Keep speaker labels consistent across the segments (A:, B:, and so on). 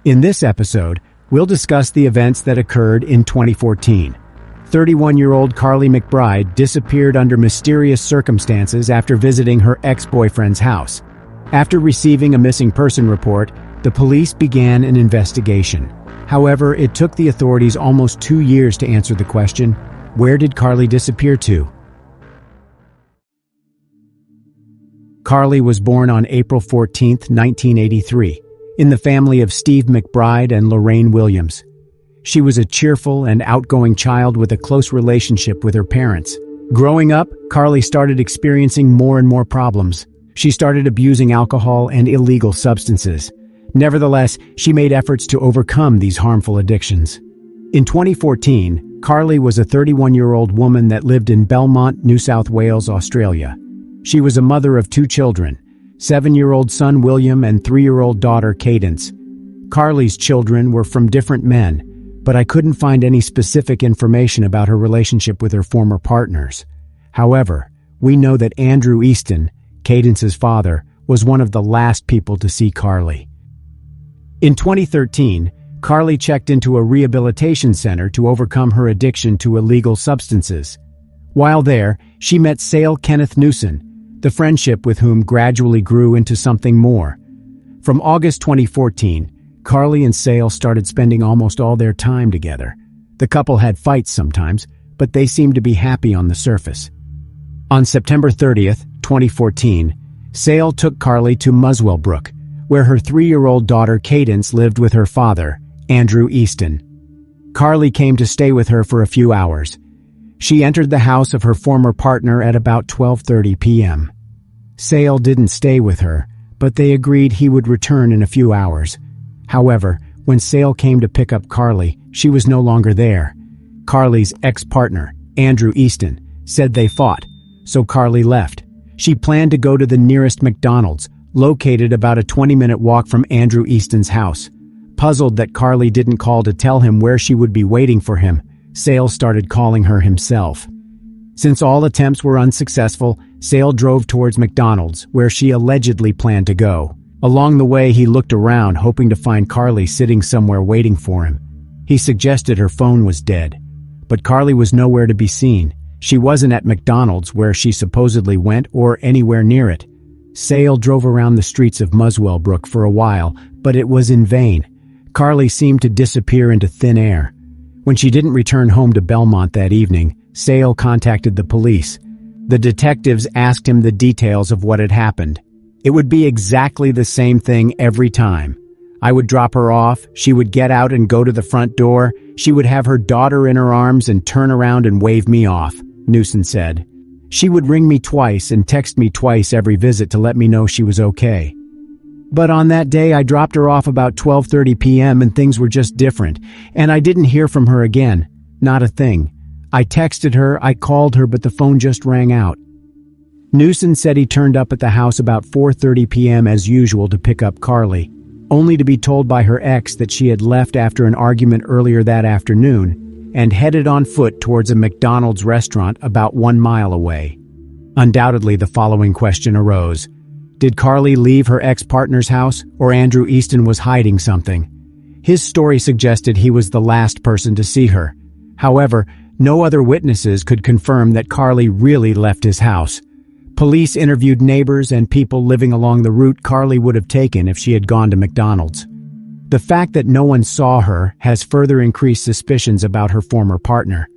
A: In this episode, we'll discuss the events that occurred in 2014. 31-year-old Carly McBride disappeared under mysterious circumstances after visiting her ex-boyfriend's house. After receiving a missing person report, the police began an investigation. However, it took the authorities almost 2 years to answer the question, where did Carly disappear to? Carly was born on April 14, 1983, in the family of Steve McBride and Lorraine Williams. She was a cheerful and outgoing child with a close relationship with her parents. Growing up, Carly started experiencing more and more problems. She started abusing alcohol and illegal substances. Nevertheless, she made efforts to overcome these harmful addictions. In 2014, Carly was a 31-year-old woman that lived in Belmont, New South Wales, Australia. She was a mother of 2 children, 7-year-old son William and 3-year-old daughter Cadence. Carly's children were from different men, but I couldn't find any specific information about her relationship with her former partners. However, we know that Andrew Easton, Cadence's father, was one of the last people to see Carly. In 2013, Carly checked into a rehabilitation center to overcome her addiction to illegal substances. While there, she met Sale Kenneth Newson, the friendship with whom gradually grew into something more. From August 2014, Carly and Sale started spending almost all their time together. The couple had fights sometimes, but they seemed to be happy on the surface. On September 30th, 2014, Sale took Carly to Muswell Brook, where her 3-year-old daughter Cadence lived with her father, Andrew Easton. Carly came to stay with her for a few hours. She entered the house of her former partner at about 12:30 p.m. Sale didn't stay with her, but they agreed he would return in a few hours. However, when Sale came to pick up Carly, she was no longer there. Carly's ex-partner, Andrew Easton, said they fought, so Carly left. She planned to go to the nearest McDonald's, located about a 20-minute walk from Andrew Easton's house. Puzzled that Carly didn't call to tell him where she would be waiting for him, Sale started calling her himself. Since all attempts were unsuccessful, Sale drove towards McDonald's, where she allegedly planned to go. Along the way, he looked around, hoping to find Carly sitting somewhere waiting for him. He suggested her phone was dead, but Carly was nowhere to be seen. She wasn't at McDonald's, where she supposedly went, or anywhere near it. Sale drove around the streets of Muswell Brook for a while, but it was in vain. Carly seemed to disappear into thin air. When she didn't return home to Belmont that evening, Sale contacted the police. The detectives asked him the details of what had happened. It would be exactly the same thing every time. I would drop her off, she would get out and go to the front door, she would have her daughter in her arms and turn around and wave me off, Newson said. She would ring me twice and text me twice every visit to let me know she was okay. But on that day, I dropped her off about 12:30 p.m. and things were just different, and I didn't hear from her again. Not a thing. I texted her, I called her, but the phone just rang out. Newson said he turned up at the house about 4:30 p.m. as usual to pick up Carly, only to be told by her ex that she had left after an argument earlier that afternoon and headed on foot towards a McDonald's restaurant about 1 mile away. Undoubtedly, the following question arose. Did Carly leave her ex-partner's house, or Andrew Easton was hiding something? His story suggested he was the last person to see her. However, no other witnesses could confirm that Carly really left his house. Police interviewed neighbors and people living along the route Carly would have taken if she had gone to McDonald's. The fact that no one saw her has further increased suspicions about her former partner.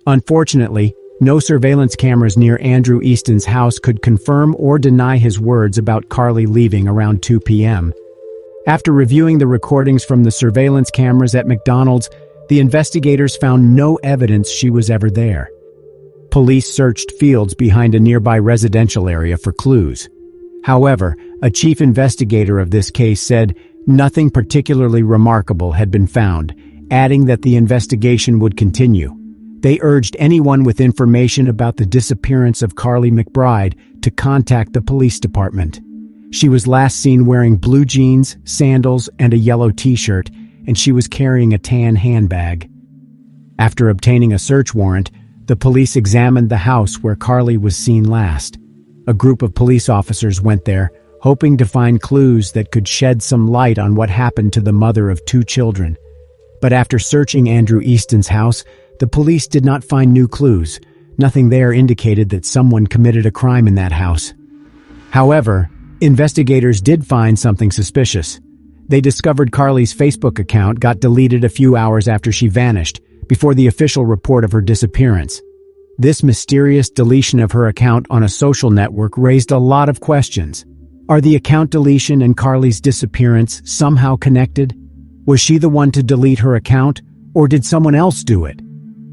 A: Unfortunately, no surveillance cameras near Andrew Easton's house could confirm or deny his words about Carly leaving around 2 p.m. After reviewing the recordings from the surveillance cameras at McDonald's, the investigators found no evidence she was ever there. Police searched fields behind a nearby residential area for clues. However, a chief investigator of this case said nothing particularly remarkable had been found, adding that the investigation would continue. They urged anyone with information about the disappearance of Carly McBride to contact the police department. She was last seen wearing blue jeans, sandals, and a yellow t-shirt, and she was carrying a tan handbag. After obtaining a search warrant, the police examined the house where Carly was seen last. A group of police officers went there, hoping to find clues that could shed some light on what happened to the mother of 2 children. But after searching Andrew Easton's house, the police did not find new clues. Nothing there indicated that someone committed a crime in that house. However, investigators did find something suspicious. They discovered Carly's Facebook account got deleted a few hours after she vanished, before the official report of her disappearance. This mysterious deletion of her account on a social network raised a lot of questions. Are the account deletion and Carly's disappearance somehow connected? Was she the one to delete her account, or did someone else do it?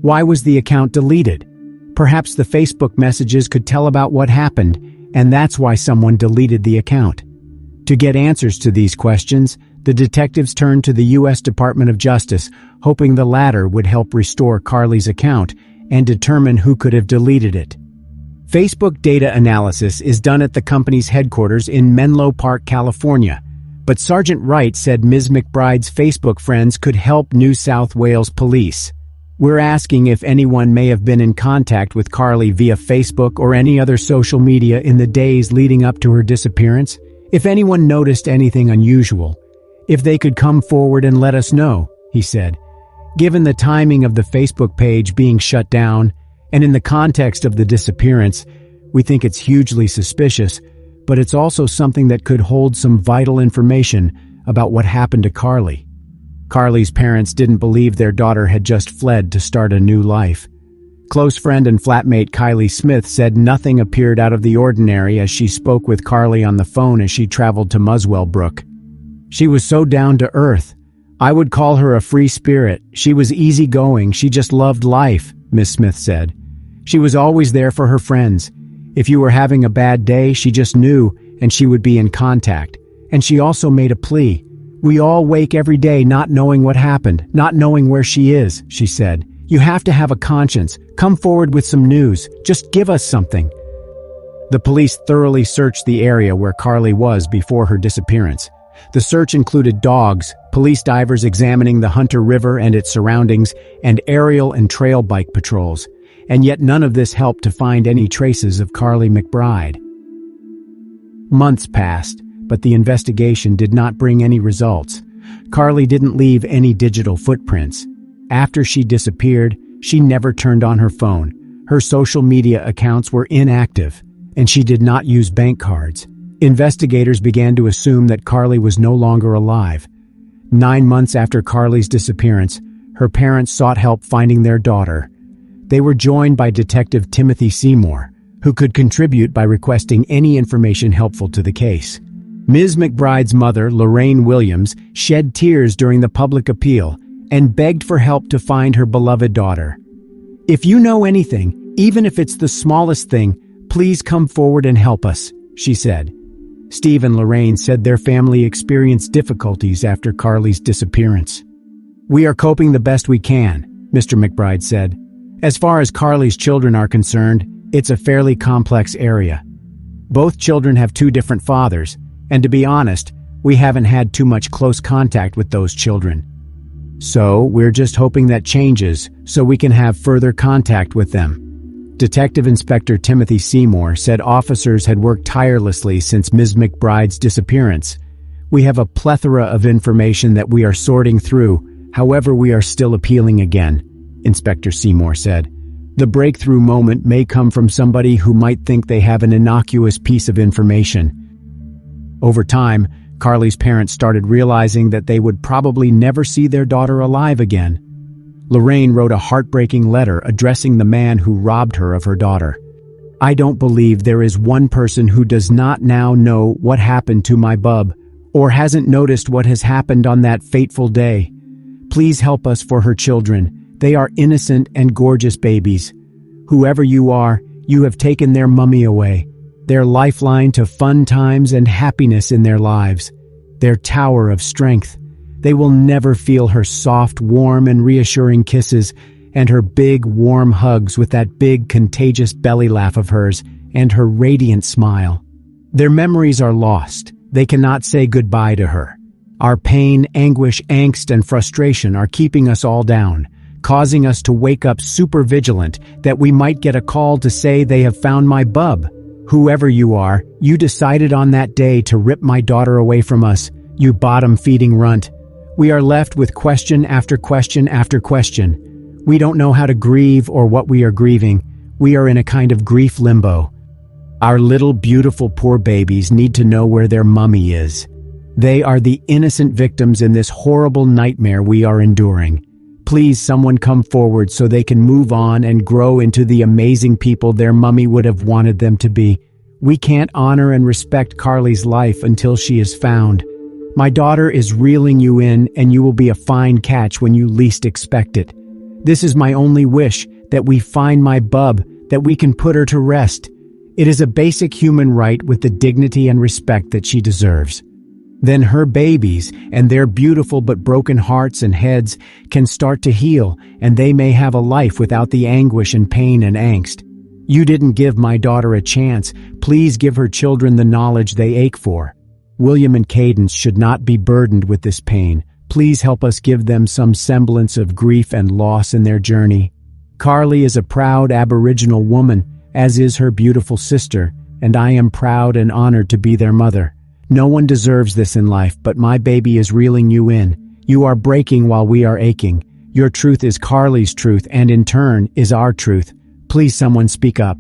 A: Why was the account deleted? Perhaps the Facebook messages could tell about what happened, and that's why someone deleted the account. To get answers to these questions, the detectives turned to the U.S. Department of Justice, hoping the latter would help restore Carly's account and determine who could have deleted it. Facebook data analysis is done at the company's headquarters in Menlo Park, California, but Sergeant Wright said Ms. McBride's Facebook friends could help New South Wales police. We're asking if anyone may have been in contact with Carly via Facebook or any other social media in the days leading up to her disappearance. If anyone noticed anything unusual, if they could come forward and let us know, he said. Given the timing of the Facebook page being shut down, and in the context of the disappearance, we think it's hugely suspicious, but it's also something that could hold some vital information about what happened to Carly. Carly's parents didn't believe their daughter had just fled to start a new life. Close friend and flatmate Kylie Smith said nothing appeared out of the ordinary as she spoke with Carly on the phone as she traveled to Muswell Brook. She was so down to earth. I would call her a free spirit. She was easygoing. She just loved life, Miss Smith said. She was always there for her friends. If you were having a bad day, she just knew, and she would be in contact. And she also made a plea. We all wake every day not knowing what happened, not knowing where she is, she said. You have to have a conscience. Come forward with some news. Just give us something. The police thoroughly searched the area where Carly was before her disappearance. The search included dogs, police divers examining the Hunter River and its surroundings, and aerial and trail bike patrols. And yet none of this helped to find any traces of Carly McBride. Months passed, but the investigation did not bring any results. Carly didn't leave any digital footprints. After she disappeared, she never turned on her phone. Her social media accounts were inactive, and she did not use bank cards. Investigators began to assume that Carly was no longer alive. 9 months after Carly's disappearance, her parents sought help finding their daughter. They were joined by Detective Timothy Seymour, who could contribute by requesting any information helpful to the case. Ms. McBride's mother, Lorraine Williams, shed tears during the public appeal and begged for help to find her beloved daughter. If you know anything, even if it's the smallest thing, please come forward and help us, she said. Steve and Lorraine said their family experienced difficulties after Carly's disappearance. We are coping the best we can, Mr. McBride said. As far as Carly's children are concerned, it's a fairly complex area. Both children have 2 different fathers, and to be honest, we haven't had too much close contact with those children. So we're just hoping that changes so we can have further contact with them. Detective Inspector Timothy Seymour said officers had worked tirelessly since Ms. McBride's disappearance. We have a plethora of information that we are sorting through, however we are still appealing again, Inspector Seymour said. The breakthrough moment may come from somebody who might think they have an innocuous piece of information. Over time, Carly's parents started realizing that they would probably never see their daughter alive again. Lorraine wrote a heartbreaking letter addressing the man who robbed her of her daughter. I don't believe there is one person who does not now know what happened to my bub, or hasn't noticed what has happened on that fateful day. Please help us for her children. They are innocent and gorgeous babies. Whoever you are, you have taken their mummy away, their lifeline to fun times and happiness in their lives, their tower of strength. They will never feel her soft, warm, and reassuring kisses, and her big, warm hugs with that big, contagious belly laugh of hers, and her radiant smile. Their memories are lost. They cannot say goodbye to her. Our pain, anguish, angst, and frustration are keeping us all down, causing us to wake up super vigilant that we might get a call to say they have found my bub. Whoever you are, you decided on that day to rip my daughter away from us, you bottom-feeding runt. We are left with question after question after question. We don't know how to grieve or what we are grieving. We are in a kind of grief limbo. Our little beautiful poor babies need to know where their mummy is. They are the innocent victims in this horrible nightmare we are enduring. Please, someone come forward so they can move on and grow into the amazing people their mummy would have wanted them to be. We can't honor and respect Carly's life until she is found. My daughter is reeling you in, and you will be a fine catch when you least expect it. This is my only wish, that we find my bub, that we can put her to rest. It is a basic human right with the dignity and respect that she deserves. Then her babies and their beautiful but broken hearts and heads can start to heal, and they may have a life without the anguish and pain and angst. You didn't give my daughter a chance. Please give her children the knowledge they ache for. William and Cadence should not be burdened with this pain. Please help us give them some semblance of grief and loss in their journey. Carly is a proud Aboriginal woman, as is her beautiful sister, and I am proud and honored to be their mother. No one deserves this in life, but my baby is reeling you in. You are breaking while we are aching. Your truth is Carly's truth, and in turn is our truth. Please, someone speak up.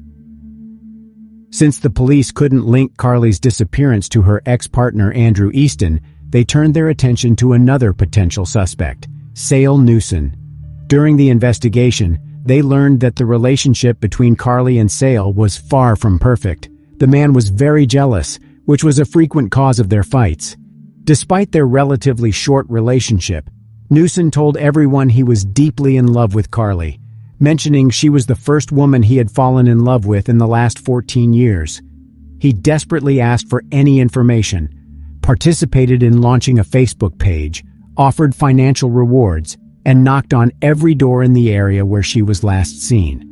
A: Since the police couldn't link Carly's disappearance to her ex-partner Andrew Easton, they turned their attention to another potential suspect, Sale Newson. During the investigation, they learned that the relationship between Carly and Sale was far from perfect. The man was very jealous, which was a frequent cause of their fights. Despite their relatively short relationship, Newson told everyone he was deeply in love with Carly, mentioning she was the first woman he had fallen in love with in the last 14 years. He desperately asked for any information, participated in launching a Facebook page, offered financial rewards, and knocked on every door in the area where she was last seen.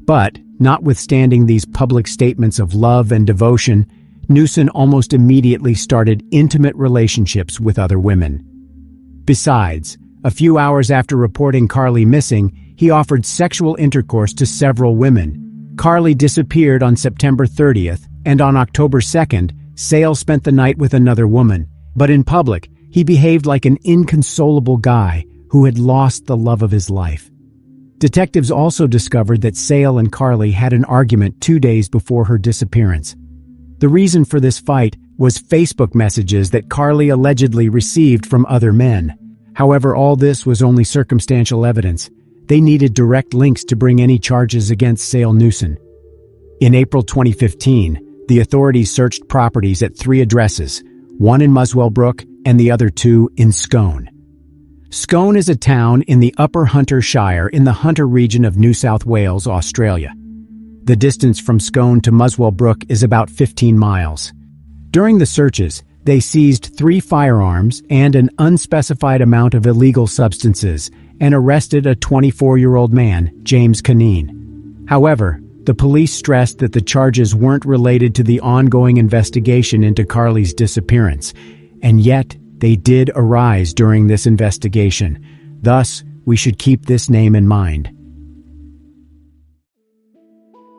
A: But, notwithstanding these public statements of love and devotion, Newson almost immediately started intimate relationships with other women. Besides, a few hours after reporting Carly missing, he offered sexual intercourse to several women. Carly disappeared on September 30th, and on October 2nd, Sale spent the night with another woman. But in public, he behaved like an inconsolable guy who had lost the love of his life. Detectives also discovered that Sale and Carly had an argument 2 days before her disappearance. The reason for this fight was Facebook messages that Carly allegedly received from other men. However, all this was only circumstantial evidence. They needed direct links to bring any charges against Sale Newson. In April 2015, the authorities searched properties at 3 addresses, one in Muswell Brook and the other 2 in Scone. Scone is a town in the Upper Hunter Shire in the Hunter region of New South Wales, Australia. The distance from Scone to Muswell Brook is about 15 miles. During the searches, they seized 3 firearms and an unspecified amount of illegal substances and arrested a 24-year-old man, James Canine. However, the police stressed that the charges weren't related to the ongoing investigation into Carly's disappearance, and yet they did arise during this investigation. Thus, we should keep this name in mind.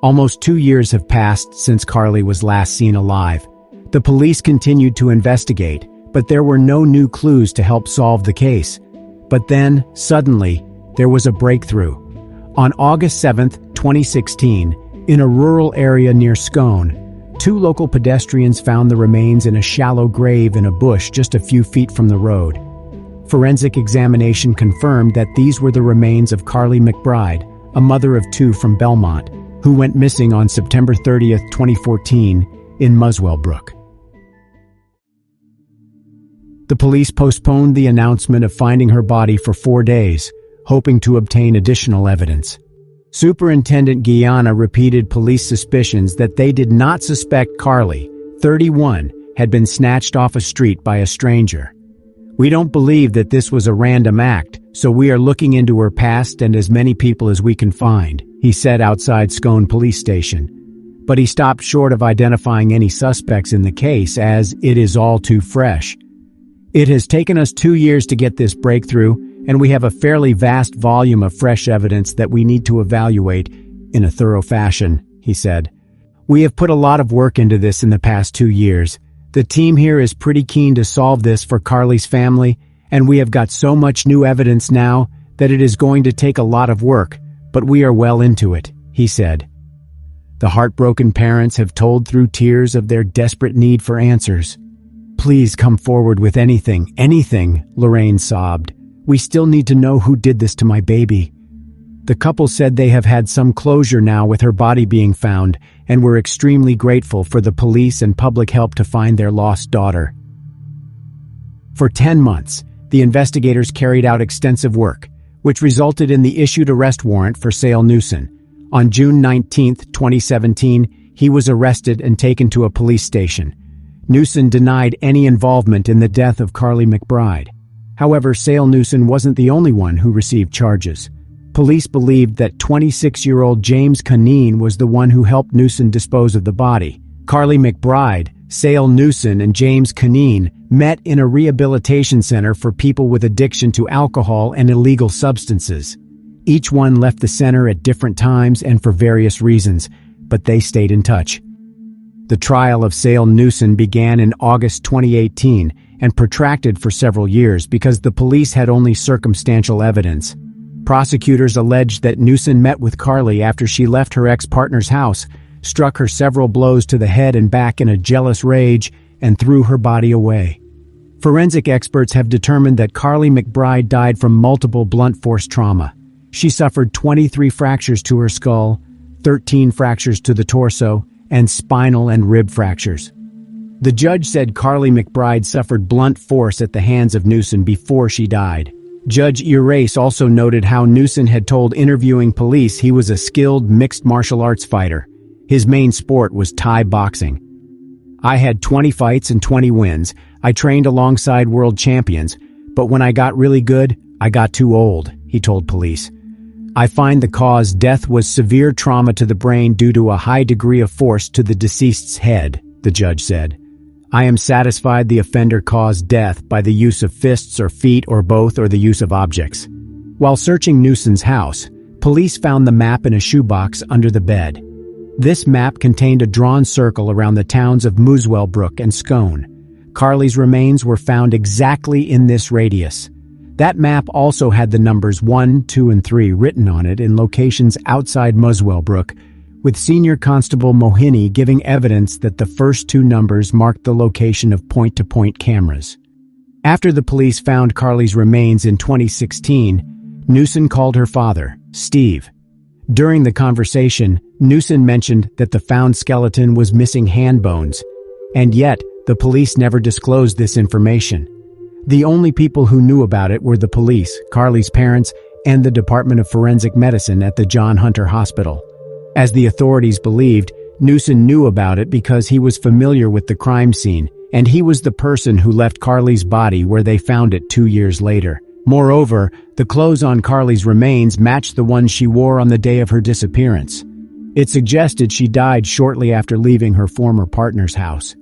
A: Almost 2 years have passed since Carly was last seen alive. The police continued to investigate, but there were no new clues to help solve the case. But then, suddenly, there was a breakthrough. On August 7, 2016, in a rural area near Scone, 2 local pedestrians found the remains in a shallow grave in a bush just a few feet from the road. Forensic examination confirmed that these were the remains of Carly McBride, a mother of 2 from Belmont, who went missing on September 30, 2014, in Muswell Brook. The police postponed the announcement of finding her body for 4 days, hoping to obtain additional evidence. Superintendent Guiana repeated police suspicions that they did not suspect Carly, 31, had been snatched off a street by a stranger. "We don't believe that this was a random act, so we are looking into her past and as many people as we can find," he said outside Scone Police Station. But he stopped short of identifying any suspects in the case, as it is all too fresh. "It has taken us 2 years to get this breakthrough, and we have a fairly vast volume of fresh evidence that we need to evaluate in a thorough fashion," he said. We have put a lot of work into this in the past 2 years. The team here is pretty keen to solve this for Carly's family, and we have got so much new evidence now that it is going to take a lot of work, but we are well into it," he said. The heartbroken parents have told through tears of their desperate need for answers. "Please come forward with anything," Lorraine sobbed. "We still need to know who did this to my baby." The couple said they have had some closure now with her body being found, and were extremely grateful for the police and public help to find their lost daughter. For 10 months, the investigators carried out extensive work, which resulted in the issued arrest warrant for Sale Newson. On June 19, 2017, he was arrested and taken to a police station. Newson denied any involvement in the death of Carly McBride. However, Sale Newson wasn't the only one who received charges. Police believed that 26-year-old James Conneen was the one who helped Newson dispose of the body. Carly McBride, Sale Newson, and James Conneen met in a rehabilitation center for people with addiction to alcohol and illegal substances. Each one left the center at different times and for various reasons, but they stayed in touch. The trial of Sale Newson began in August 2018 and protracted for several years because the police had only circumstantial evidence. Prosecutors alleged that Newson met with Carly after she left her ex-partner's house, struck her several blows to the head and back in a jealous rage, and threw her body away. Forensic experts have determined that Carly McBride died from multiple blunt force trauma. She suffered 23 fractures to her skull, 13 fractures to the torso, and spinal and rib fractures. The judge said Carly McBride suffered blunt force at the hands of Newson before she died. Judge Urace also noted how Newson had told interviewing police he was a skilled mixed martial arts fighter. His main sport was Thai boxing. "I had 20 fights and 20 wins. I trained alongside world champions, but when I got really good, I got too old," he told police. "I find the cause death was severe trauma to the brain due to a high degree of force to the deceased's head," the judge said. "I am satisfied the offender caused death by the use of fists or feet or both or the use of objects." While searching Newson's house, police found the map in a shoebox under the bed. This map contained a drawn circle around the towns of Muswellbrook and Scone. Carly's remains were found exactly in this radius. That map also had the numbers 1, 2, and 3 written on it in locations outside Muswellbrook, with Senior Constable Mohini giving evidence that the first 2 numbers marked the location of point-to-point cameras. After the police found Carly's remains in 2016, Newson called her father, Steve. During the conversation, Newson mentioned that the found skeleton was missing hand bones, and yet the police never disclosed this information. The only people who knew about it were the police, Carly's parents, and the Department of Forensic Medicine at the John Hunter Hospital. As the authorities believed, Newson knew about it because he was familiar with the crime scene, and he was the person who left Carly's body where they found it 2 years later. Moreover, the clothes on Carly's remains matched the ones she wore on the day of her disappearance. It suggested she died shortly after leaving her former partner's house.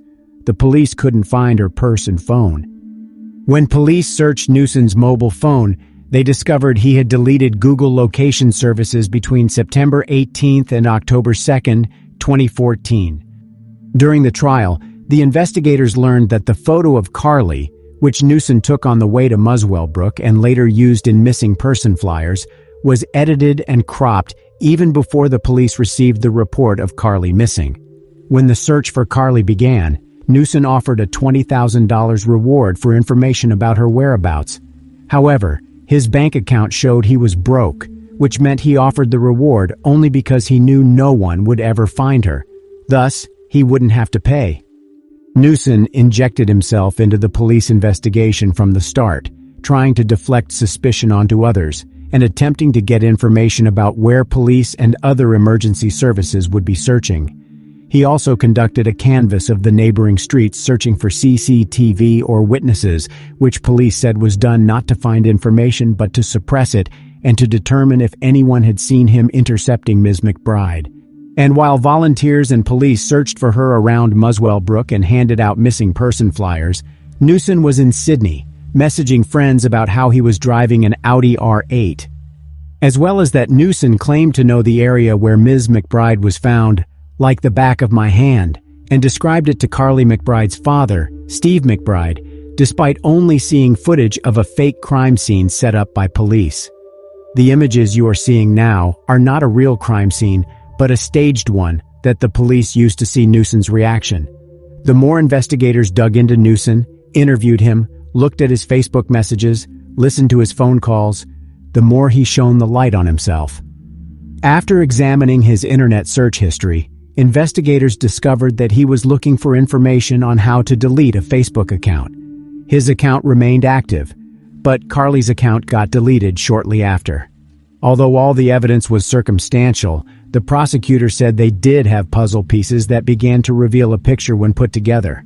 A: The police couldn't find her purse and phone. When police searched Newson's mobile phone, they discovered he had deleted Google location services between September 18th and October 2nd, 2014. During the trial, the investigators learned that the photo of Carly, which Newson took on the way to Muswellbrook and later used in missing person flyers, was edited and cropped even before the police received the report of Carly missing. When the search for Carly began, Newson offered a $20,000 reward for information about her whereabouts. However, his bank account showed he was broke, which meant he offered the reward only because he knew no one would ever find her. Thus, he wouldn't have to pay. Newson injected himself into the police investigation from the start, trying to deflect suspicion onto others and attempting to get information about where police and other emergency services would be searching. He also conducted a canvass of the neighboring streets searching for CCTV or witnesses, which police said was done not to find information but to suppress it and to determine if anyone had seen him intercepting Ms. McBride. And while volunteers and police searched for her around Muswellbrook and handed out missing person flyers, Newson was in Sydney, messaging friends about how he was driving an Audi R8. As well as that Newson claimed to know the area where Ms. McBride was found, like the back of my hand, and described it to Carly McBride's father, Steve McBride, despite only seeing footage of a fake crime scene set up by police. The images you are seeing now are not a real crime scene, but a staged one that the police used to see Newson's reaction. The more investigators dug into Newson, interviewed him, looked at his Facebook messages, listened to his phone calls, the more he shone the light on himself. After examining his internet search history, investigators discovered that he was looking for information on how to delete a Facebook account. His account remained active, but Carly's account got deleted shortly after. Although all the evidence was circumstantial, the prosecutor said they did have puzzle pieces that began to reveal a picture when put together.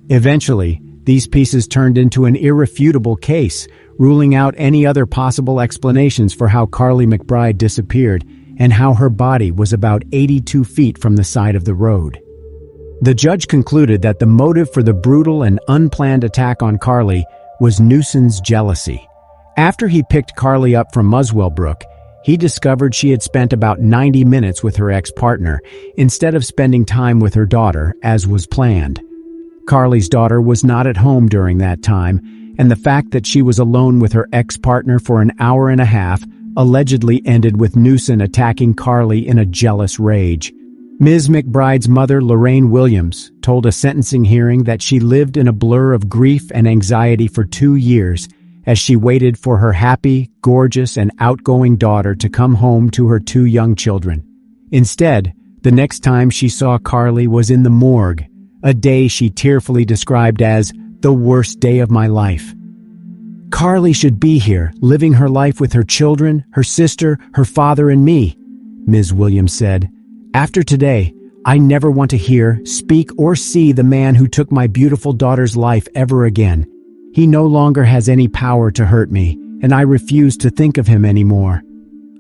A: Eventually, these pieces turned into an irrefutable case, ruling out any other possible explanations for how Carly McBride disappeared and how her body was about 82 feet from the side of the road. The judge concluded that the motive for the brutal and unplanned attack on Carly was Newson's jealousy. After he picked Carly up from Muswell Brook, he discovered she had spent about 90 minutes with her ex-partner instead of spending time with her daughter, as was planned. Carly's daughter was not at home during that time, and the fact that she was alone with her ex-partner for an hour and a half allegedly ended with Newson attacking Carly in a jealous rage. Ms. McBride's mother, Lorraine Williams, told a sentencing hearing that she lived in a blur of grief and anxiety for 2 years as she waited for her happy, gorgeous, and outgoing daughter to come home to her 2 young children. Instead, the next time she saw Carly was in the morgue, a day she tearfully described as the worst day of my life. Carly should be here, living her life with her children, her sister, her father, and me, Ms. Williams said. After today, I never want to hear, speak, or see the man who took my beautiful daughter's life ever again. He no longer has any power to hurt me, and I refuse to think of him anymore.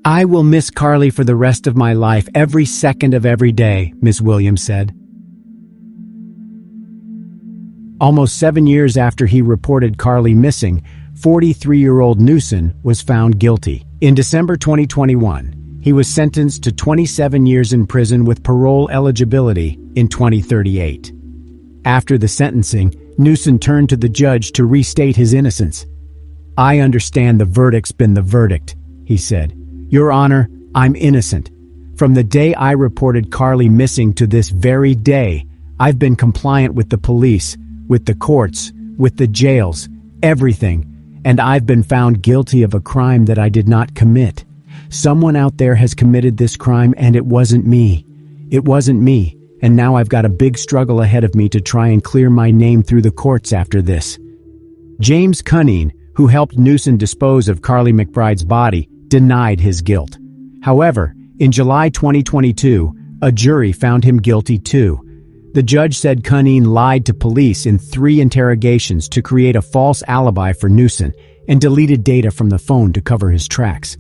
A: I will miss Carly for the rest of my life, every second of every day, Ms. Williams said. Almost 7 years after he reported Carly missing, 43-year-old Newson was found guilty. In December 2021, he was sentenced to 27 years in prison with parole eligibility in 2038. After the sentencing, Newson turned to the judge to restate his innocence. I understand the verdict's been the verdict, he said. Your Honor, I'm innocent. From the day I reported Carly missing to this very day, I've been compliant with the police, with the courts, with the jails, everything, and I've been found guilty of a crime that I did not commit. Someone out there has committed this crime, and it wasn't me. It wasn't me, and now I've got a big struggle ahead of me to try and clear my name through the courts after this. James Cunning, who helped Newson dispose of Carly McBride's body, denied his guilt. However, in July 2022, a jury found him guilty too. The judge said Cunning lied to police in 3 interrogations to create a false alibi for Newson and deleted data from the phone to cover his tracks.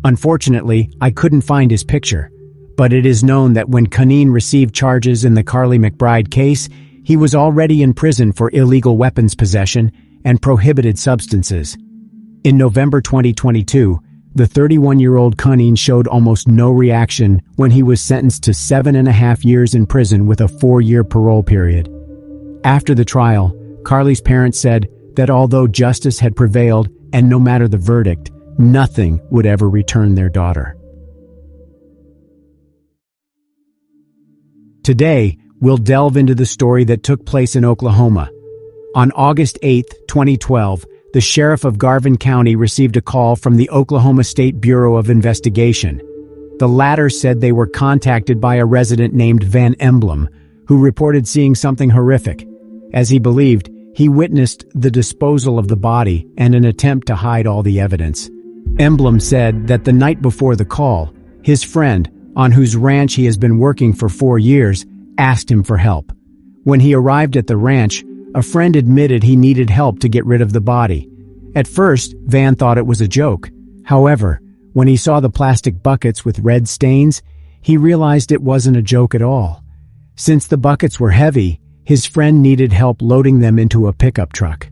A: Unfortunately, I couldn't find his picture, but it is known that when Cunning received charges in the Carly McBride case, he was already in prison for illegal weapons possession and prohibited substances. In November 2022, the 31-year-old Cunning showed almost no reaction when he was sentenced to 7.5 years in prison with a 4-year parole period. After the trial, Carly's parents said that although justice had prevailed and no matter the verdict, nothing would ever return their daughter. Today, we'll delve into the story that took place in Oklahoma. On August 8, 2012, the sheriff of Garvin County received a call from the Oklahoma State Bureau of Investigation. The latter said they were contacted by a resident named Van Emblem, who reported seeing something horrific. As he believed, he witnessed the disposal of the body and an attempt to hide all the evidence. Emblem said that the night before the call, his friend, on whose ranch he has been working for 4 years, asked him for help. When he arrived at the ranch, a friend admitted he needed help to get rid of the body. At first, Van thought it was a joke. However, when he saw the plastic buckets with red stains, he realized it wasn't a joke at all. Since the buckets were heavy, his friend needed help loading them into a pickup truck.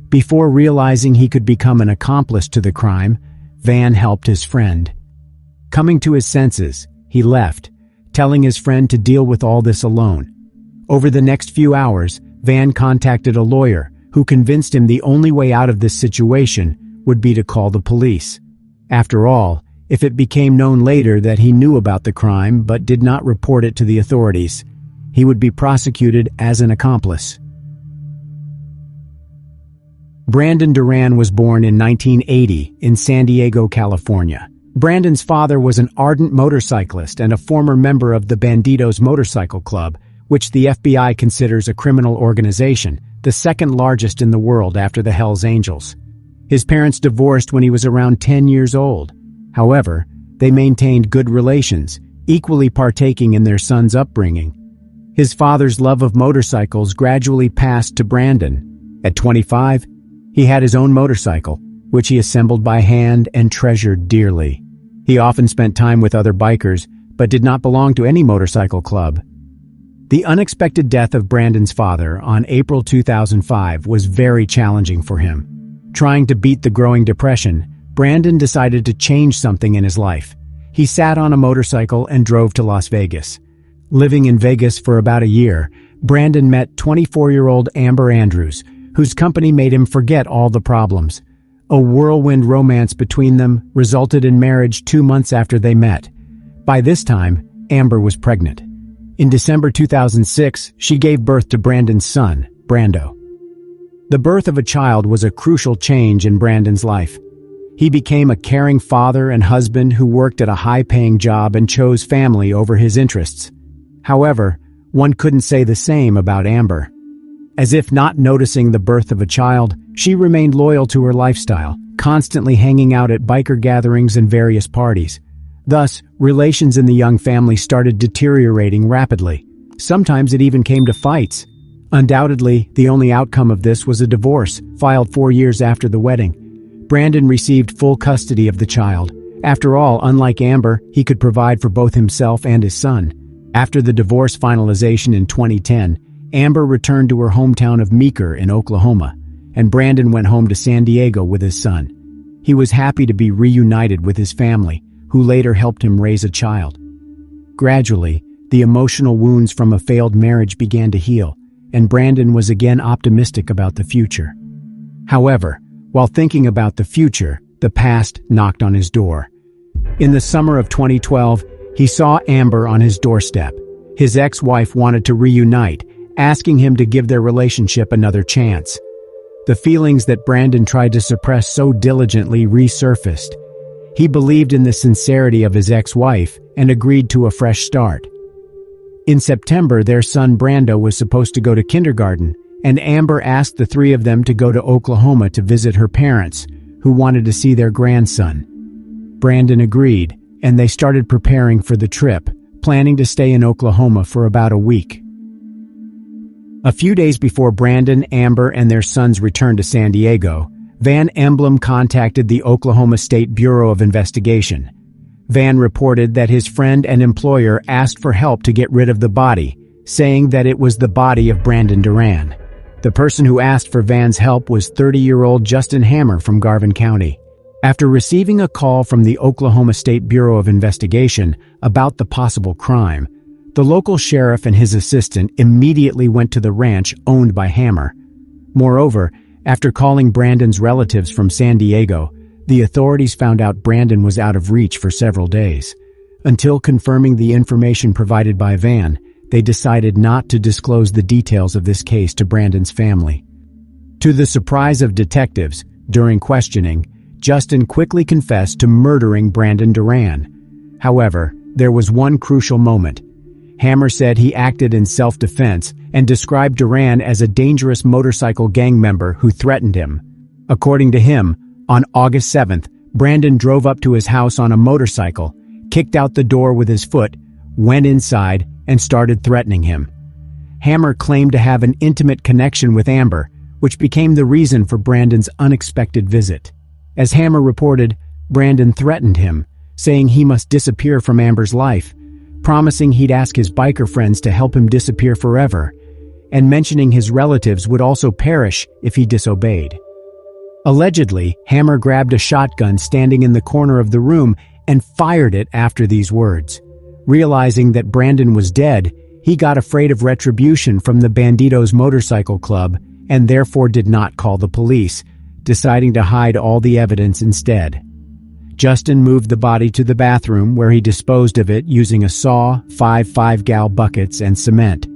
A: Before realizing he could become an accomplice to the crime, Van helped his friend. Coming to his senses, he left, telling his friend to deal with all this alone. Over the next few hours, Van contacted a lawyer who convinced him the only way out of this situation would be to call the police. After all, if it became known later that he knew about the crime but did not report it to the authorities, he would be prosecuted as an accomplice. Brandon Duran was born in 1980 in San Diego, California. Brandon's father was an ardent motorcyclist and a former member of the Bandidos Motorcycle Club, which the FBI considers a criminal organization, the second largest in the world after the Hells Angels. His parents divorced when he was around 10 years old. However, they maintained good relations, equally partaking in their son's upbringing. His father's love of motorcycles gradually passed to Brandon. At 25, he had his own motorcycle, which he assembled by hand and treasured dearly. He often spent time with other bikers, but did not belong to any motorcycle club. The unexpected death of Brandon's father on April 2005 was very challenging for him. Trying to beat the growing depression, Brandon decided to change something in his life. He sat on a motorcycle and drove to Las Vegas. Living in Vegas for about a year, Brandon met 24-year-old Amber Andrews, whose company made him forget all the problems. A whirlwind romance between them resulted in marriage 2 months after they met. By this time, Amber was pregnant. In December 2006, she gave birth to Brandon's son, Brando. The birth of a child was a crucial change in Brandon's life. He became a caring father and husband who worked at a high-paying job and chose family over his interests. However, one couldn't say the same about Amber. As if not noticing the birth of a child, she remained loyal to her lifestyle, constantly hanging out at biker gatherings and various parties. Thus, relations in the young family started deteriorating rapidly. Sometimes it even came to fights. Undoubtedly, the only outcome of this was a divorce, filed 4 years after the wedding. Brandon received full custody of the child. After all, unlike Amber, he could provide for both himself and his son. After the divorce finalization in 2010, Amber returned to her hometown of Meeker in Oklahoma, and Brandon went home to San Diego with his son. He was happy to be reunited with his family, who later helped him raise a child. Gradually, the emotional wounds from a failed marriage began to heal, and Brandon was again optimistic about the future. However, while thinking about the future, the past knocked on his door. In the summer of 2012, he saw Amber on his doorstep. His ex-wife wanted to reunite, asking him to give their relationship another chance. The feelings that Brandon tried to suppress so diligently resurfaced. He believed in the sincerity of his ex-wife and agreed to a fresh start. In September, their son Brando was supposed to go to kindergarten, and Amber asked the three of them to go to Oklahoma to visit her parents, who wanted to see their grandson. Brandon agreed, and they started preparing for the trip, planning to stay in Oklahoma for about a week. A few days before Brandon, Amber, and their sons returned to San Diego, Van Emblem contacted the Oklahoma State Bureau of Investigation. Van reported that his friend and employer asked for help to get rid of the body, saying that it was the body of Brandon Duran. The person who asked for Van's help was 30-year-old Justin Hammer from Garvin County. After receiving a call from the Oklahoma State Bureau of Investigation about the possible crime, the local sheriff and his assistant immediately went to the ranch owned by Hammer. Moreover, after calling Brandon's relatives from San Diego, the authorities found out Brandon was out of reach for several days. Until confirming the information provided by Van, they decided not to disclose the details of this case to Brandon's family. To the surprise of detectives, during questioning, Justin quickly confessed to murdering Brandon Duran. However, there was one crucial moment. Hammer said he acted in self-defense and described Duran as a dangerous motorcycle gang member who threatened him. According to him, on August 7th, Brandon drove up to his house on a motorcycle, kicked out the door with his foot, went inside, and started threatening him. Hammer claimed to have an intimate connection with Amber, which became the reason for Brandon's unexpected visit. As Hammer reported, Brandon threatened him, saying he must disappear from Amber's life, promising he'd ask his biker friends to help him disappear forever, and mentioning his relatives would also perish if he disobeyed. Allegedly, Hammer grabbed a shotgun standing in the corner of the room and fired it after these words. Realizing that Brandon was dead, he got afraid of retribution from the Bandidos Motorcycle Club and therefore did not call the police, deciding to hide all the evidence instead. Justin moved the body to the bathroom where he disposed of it using a saw, 5 5-gallon buckets, and cement.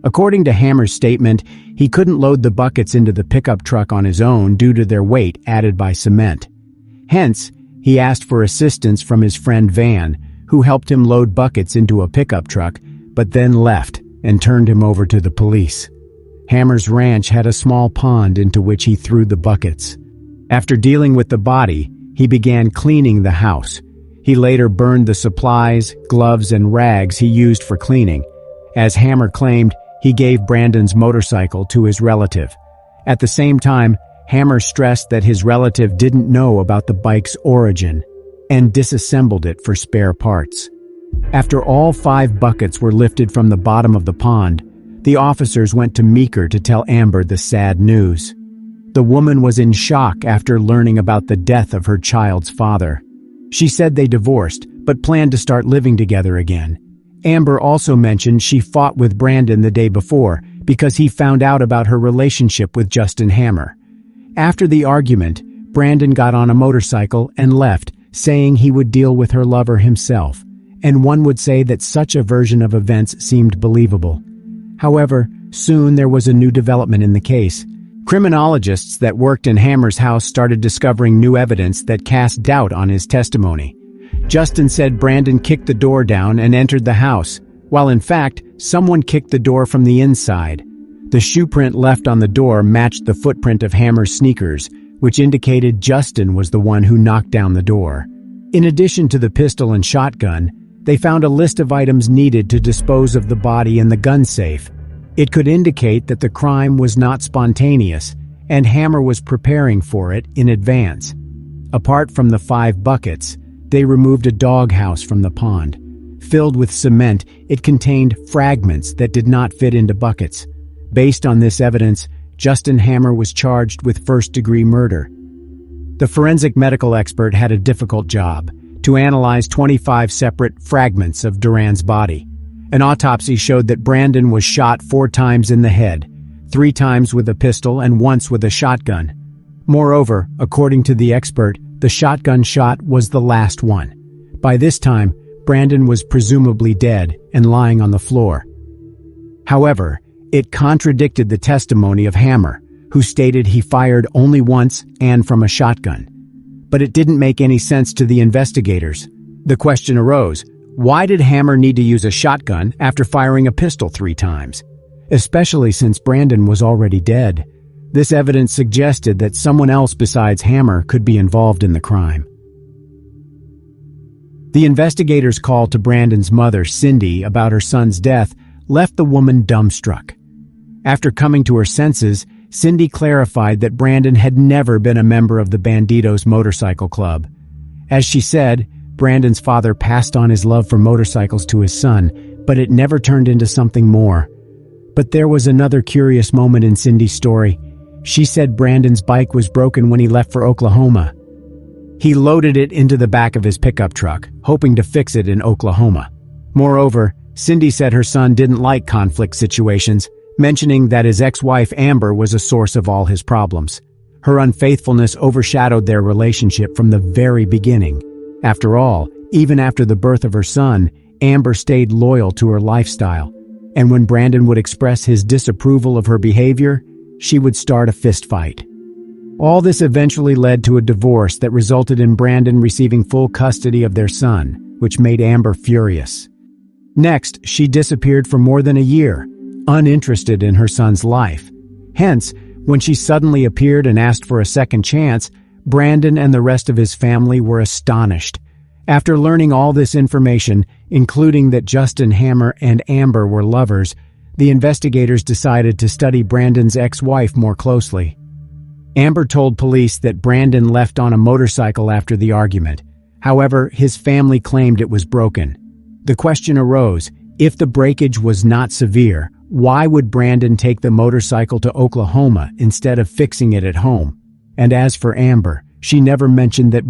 A: According to Hammer's statement, he couldn't load the buckets into the pickup truck on his own due to their weight added by cement. Hence, he asked for assistance from his friend Van, who helped him load buckets into a pickup truck, but then left and turned him over to the police. Hammer's ranch had a small pond into which he threw the buckets. After dealing with the body, he began cleaning the house. He later burned the supplies, gloves, and rags he used for cleaning. As Hammer claimed, he gave Brandon's motorcycle to his relative. At the same time, Hammer stressed that his relative didn't know about the bike's origin and disassembled it for spare parts. After all 5 buckets were lifted from the bottom of the pond, the officers went to Meeker to tell Amber the sad news. The woman was in shock after learning about the death of her child's father. She said they divorced, but planned to start living together again. Amber also mentioned she fought with Brandon the day before because he found out about her relationship with Justin Hammer. After the argument, Brandon got on a motorcycle and left, saying he would deal with her lover himself, and one would say that such a version of events seemed believable. However, soon there was a new development in the case. Criminologists that worked in Hammer's house started discovering new evidence that cast doubt on his testimony. Justin said Brandon kicked the door down and entered the house, while in fact, someone kicked the door from the inside. The shoe print left on the door matched the footprint of Hammer's sneakers, which indicated Justin was the one who knocked down the door. In addition to the pistol and shotgun, they found a list of items needed to dispose of the body in the gun safe. It could indicate that the crime was not spontaneous, and Hammer was preparing for it in advance. Apart from the 5 buckets, they removed a doghouse from the pond. Filled with cement, it contained fragments that did not fit into buckets. Based on this evidence, Justin Hammer was charged with first-degree murder. The forensic medical expert had a difficult job: to analyze 25 separate fragments of Duran's body. An autopsy showed that Brandon was shot 4 times in the head, 3 times with a pistol and once with a shotgun. Moreover, according to the expert, the shotgun shot was the last one. By this time, Brandon was presumably dead and lying on the floor. However, it contradicted the testimony of Hammer, who stated he fired only once and from a shotgun. But it didn't make any sense to the investigators. The question arose, why did Hammer need to use a shotgun after firing a pistol 3 times? Especially since Brandon was already dead. This evidence suggested that someone else besides Hammer could be involved in the crime. The investigators' call to Brandon's mother, Cindy, about her son's death left the woman dumbstruck. After coming to her senses, Cindy clarified that Brandon had never been a member of the Bandidos Motorcycle Club. As she said, Brandon's father passed on his love for motorcycles to his son, but it never turned into something more. But there was another curious moment in Cindy's story. She said Brandon's bike was broken when he left for Oklahoma. He loaded it into the back of his pickup truck, hoping to fix it in Oklahoma. Moreover, Cindy said her son didn't like conflict situations, mentioning that his ex-wife Amber was a source of all his problems. Her unfaithfulness overshadowed their relationship from the very beginning. After all, even after the birth of her son, Amber stayed loyal to her lifestyle, and when Brandon would express his disapproval of her behavior, she would start a fistfight. All this eventually led to a divorce that resulted in Brandon receiving full custody of their son, which made Amber furious. Next, she disappeared for more than a year, uninterested in her son's life. Hence, when she suddenly appeared and asked for a second chance, Brandon and the rest of his family were astonished. After learning all this information, including that Justin Hammer and Amber were lovers, the investigators decided to study Brandon's ex-wife more closely. Amber told police that Brandon left on a motorcycle after the argument. However, his family claimed it was broken. The question arose, if the breakage was not severe, why would Brandon take the motorcycle to Oklahoma instead of fixing it at home? And as for Amber, she never mentioned that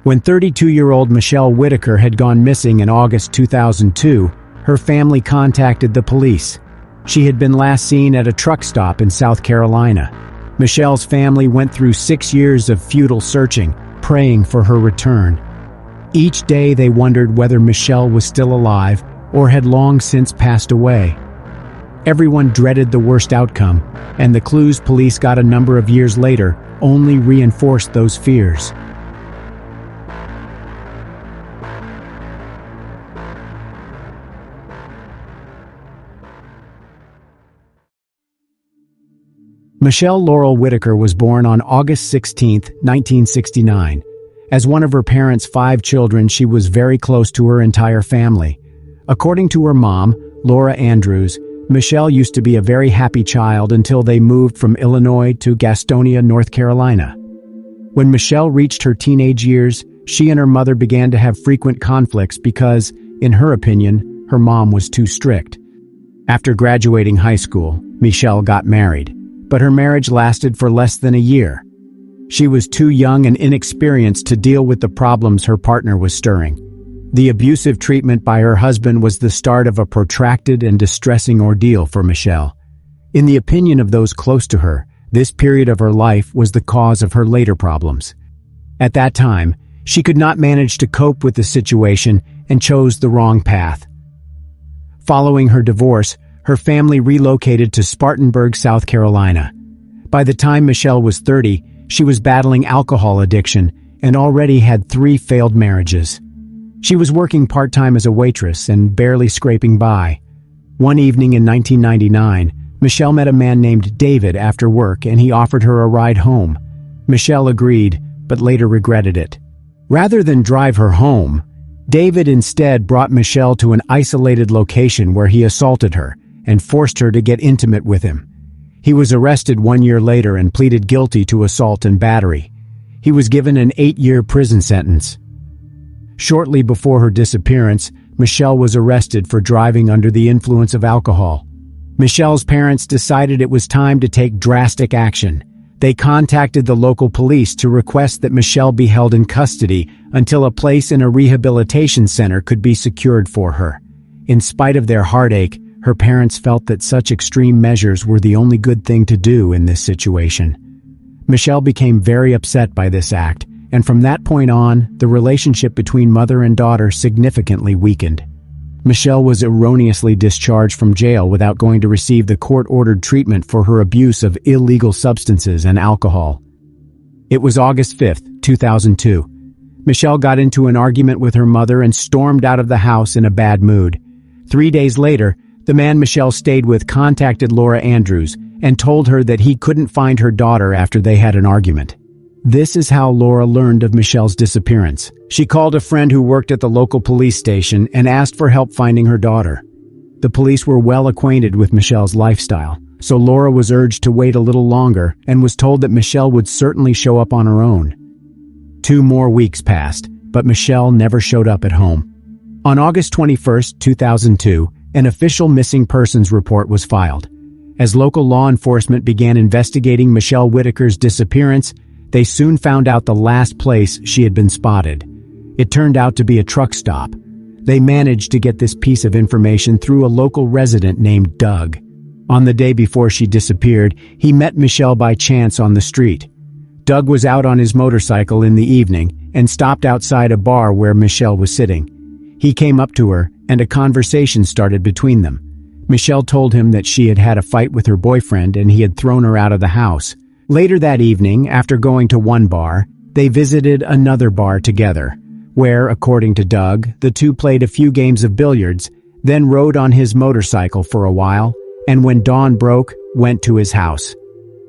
A: When 32-year-old Michelle Whitaker had gone missing in August 2002, her family contacted the police. She had been last seen at a truck stop in South Carolina. Michelle's family went through 6 years of futile searching, praying for her return. Each day they wondered whether Michelle was still alive or had long since passed away. Everyone dreaded the worst outcome, and the clues police got a number of years later only reinforced those fears. Michelle Laurel Whitaker was born on August 16, 1969. As one of her parents' 5 children, she was very close to her entire family. According to her mom, Laura Andrews, Michelle used to be a very happy child until they moved from Illinois to Gastonia, North Carolina. When Michelle reached her teenage years, she and her mother began to have frequent conflicts because, in her opinion, her mom was too strict. After graduating high school, Michelle got married, but her marriage lasted for less than a year. She was too young and inexperienced to deal with the problems her partner was stirring. The abusive treatment by her husband was the start of a protracted and distressing ordeal for Michelle. In the opinion of those close to her, this period of her life was the cause of her later problems. At that time, she could not manage to cope with the situation and chose the wrong path. Following her divorce, her family relocated to Spartanburg, South Carolina. By the time Michelle was 30, she was battling alcohol addiction and already had 3 failed marriages. She was working part-time as a waitress and barely scraping by. One evening in 1999, Michelle met a man named David after work and he offered her a ride home. Michelle agreed, but later regretted it. Rather than drive her home, David instead brought Michelle to an isolated location where he assaulted her and forced her to get intimate with him. He was arrested 1 year later and pleaded guilty to assault and battery. He was given an 8-year prison sentence. Shortly before her disappearance, Michelle was arrested for driving under the influence of alcohol. Michelle's parents decided it was time to take drastic action. They contacted the local police to request that Michelle be held in custody until a place in a rehabilitation center could be secured for her. In spite of their heartache, her parents felt that such extreme measures were the only good thing to do in this situation. Michelle became very upset by this act, and from that point on, the relationship between mother and daughter significantly weakened. Michelle was erroneously discharged from jail without going to receive the court-ordered treatment for her abuse of illegal substances and alcohol. It was August 5, 2002. Michelle got into an argument with her mother and stormed out of the house in a bad mood. 3 days later, the man Michelle stayed with contacted Laura Andrews and told her that he couldn't find her daughter after they had an argument. This is how Laura learned of Michelle's disappearance. She called a friend who worked at the local police station and asked for help finding her daughter. The police were well acquainted with Michelle's lifestyle, so Laura was urged to wait a little longer and was told that Michelle would certainly show up on her own. 2 more weeks passed, but Michelle never showed up at home. On August 21, 2002, an official missing persons report was filed. As local law enforcement began investigating Michelle Whitaker's disappearance, they soon found out the last place she had been spotted. It turned out to be a truck stop. They managed to get this piece of information through a local resident named Doug. On the day before she disappeared, he met Michelle by chance on the street. Doug was out on his motorcycle in the evening and stopped outside a bar where Michelle was sitting. He came up to her, and a conversation started between them. Michelle told him that she had had a fight with her boyfriend and he had thrown her out of the house. Later that evening, after going to one bar, they visited another bar together, where, according to Doug, the two played a few games of billiards, then rode on his motorcycle for a while, and when dawn broke, went to his house.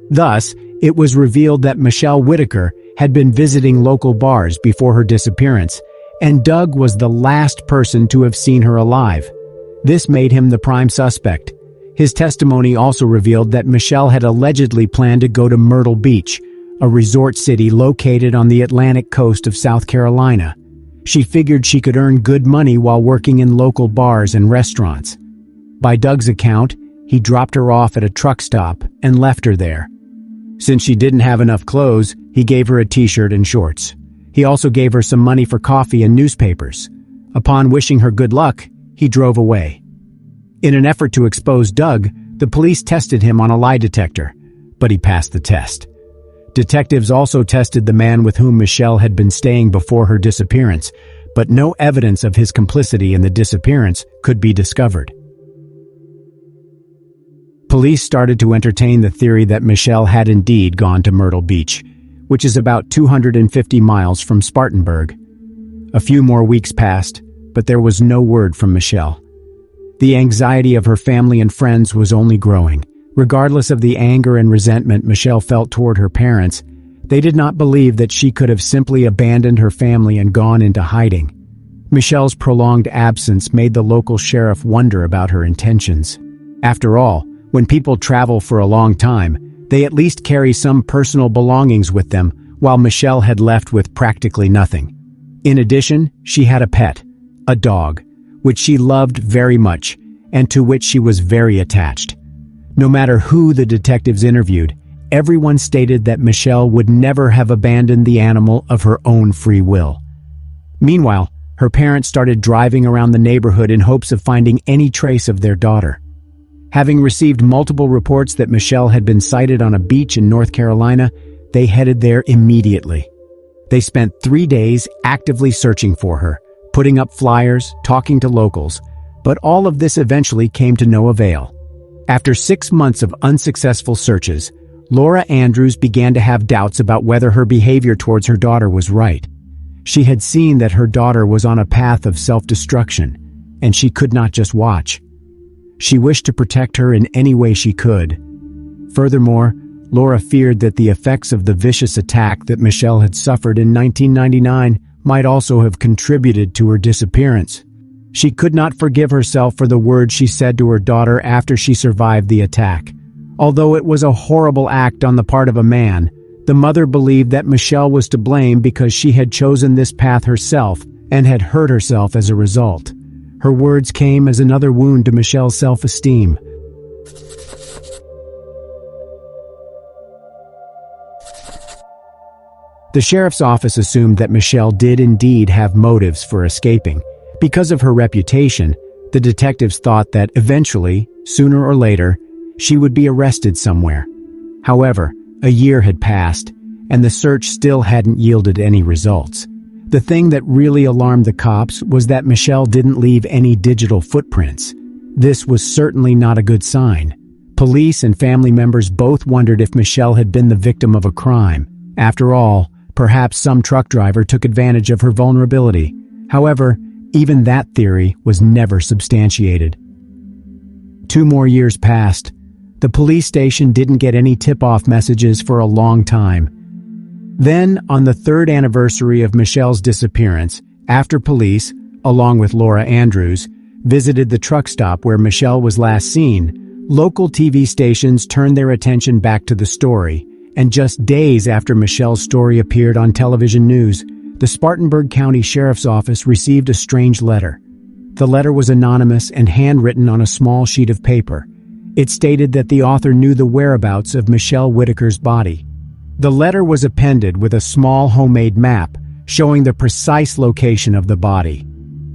A: Thus, it was revealed that Michelle Whitaker had been visiting local bars before her disappearance, and Doug was the last person to have seen her alive. This made him the prime suspect. His testimony also revealed that Michelle had allegedly planned to go to Myrtle Beach, a resort city located on the Atlantic coast of South Carolina. She figured she could earn good money while working in local bars and restaurants. By Doug's account, he dropped her off at a truck stop and left her there. Since she didn't have enough clothes, he gave her a t-shirt and shorts. He also gave her some money for coffee and newspapers. Upon wishing her good luck, he drove away. In an effort to expose Doug, the police tested him on a lie detector, but he passed the test. Detectives also tested the man with whom Michelle had been staying before her disappearance, but no evidence of his complicity in the disappearance could be discovered. Police started to entertain the theory that Michelle had indeed gone to Myrtle Beach, which is about 250 miles from Spartanburg. A few more weeks passed, but there was no word from Michelle. The anxiety of her family and friends was only growing. Regardless of the anger and resentment Michelle felt toward her parents, they did not believe that she could have simply abandoned her family and gone into hiding. Michelle's prolonged absence made the local sheriff wonder about her intentions. After all, when people travel for a long time, they at least carry some personal belongings with them, while Michelle had left with practically nothing. In addition, she had a pet, a dog, which she loved very much, and to which she was very attached. No matter who the detectives interviewed, everyone stated that Michelle would never have abandoned the animal of her own free will. Meanwhile, her parents started driving around the neighborhood in hopes of finding any trace of their daughter. Having received multiple reports that Michelle had been sighted on a beach in North Carolina, they headed there immediately. They spent 3 days actively searching for her, putting up flyers, talking to locals, but all of this eventually came to no avail. After 6 months of unsuccessful searches, Laura Andrews began to have doubts about whether her behavior towards her daughter was right. She had seen that her daughter was on a path of self-destruction, and she could not just watch. She wished to protect her in any way she could. Furthermore, Laura feared that the effects of the vicious attack that Michelle had suffered in 1999 might also have contributed to her disappearance. She could not forgive herself for the words she said to her daughter after she survived the attack. Although it was a horrible act on the part of a man, the mother believed that Michelle was to blame because she had chosen this path herself and had hurt herself as a result. Her words came as another wound to Michelle's self-esteem. The sheriff's office assumed that Michelle did indeed have motives for escaping. Because of her reputation, the detectives thought that eventually, sooner or later, she would be arrested somewhere. However, a year had passed, and the search still hadn't yielded any results. The thing that really alarmed the cops was that Michelle didn't leave any digital footprints. This was certainly not a good sign. Police and family members both wondered if Michelle had been the victim of a crime. After all, perhaps some truck driver took advantage of her vulnerability. However, even that theory was never substantiated. 2 more years passed. The police station didn't get any tip-off messages for a long time. Then, on the 3rd anniversary of Michelle's disappearance, after police, along with Laura Andrews, visited the truck stop where Michelle was last seen, local TV stations turned their attention back to the story, and just days after Michelle's story appeared on television news, the Spartanburg County Sheriff's Office received a strange letter. The letter was anonymous and handwritten on a small sheet of paper. It stated that the author knew the whereabouts of Michelle Whitaker's body. The letter was appended with a small homemade map showing the precise location of the body.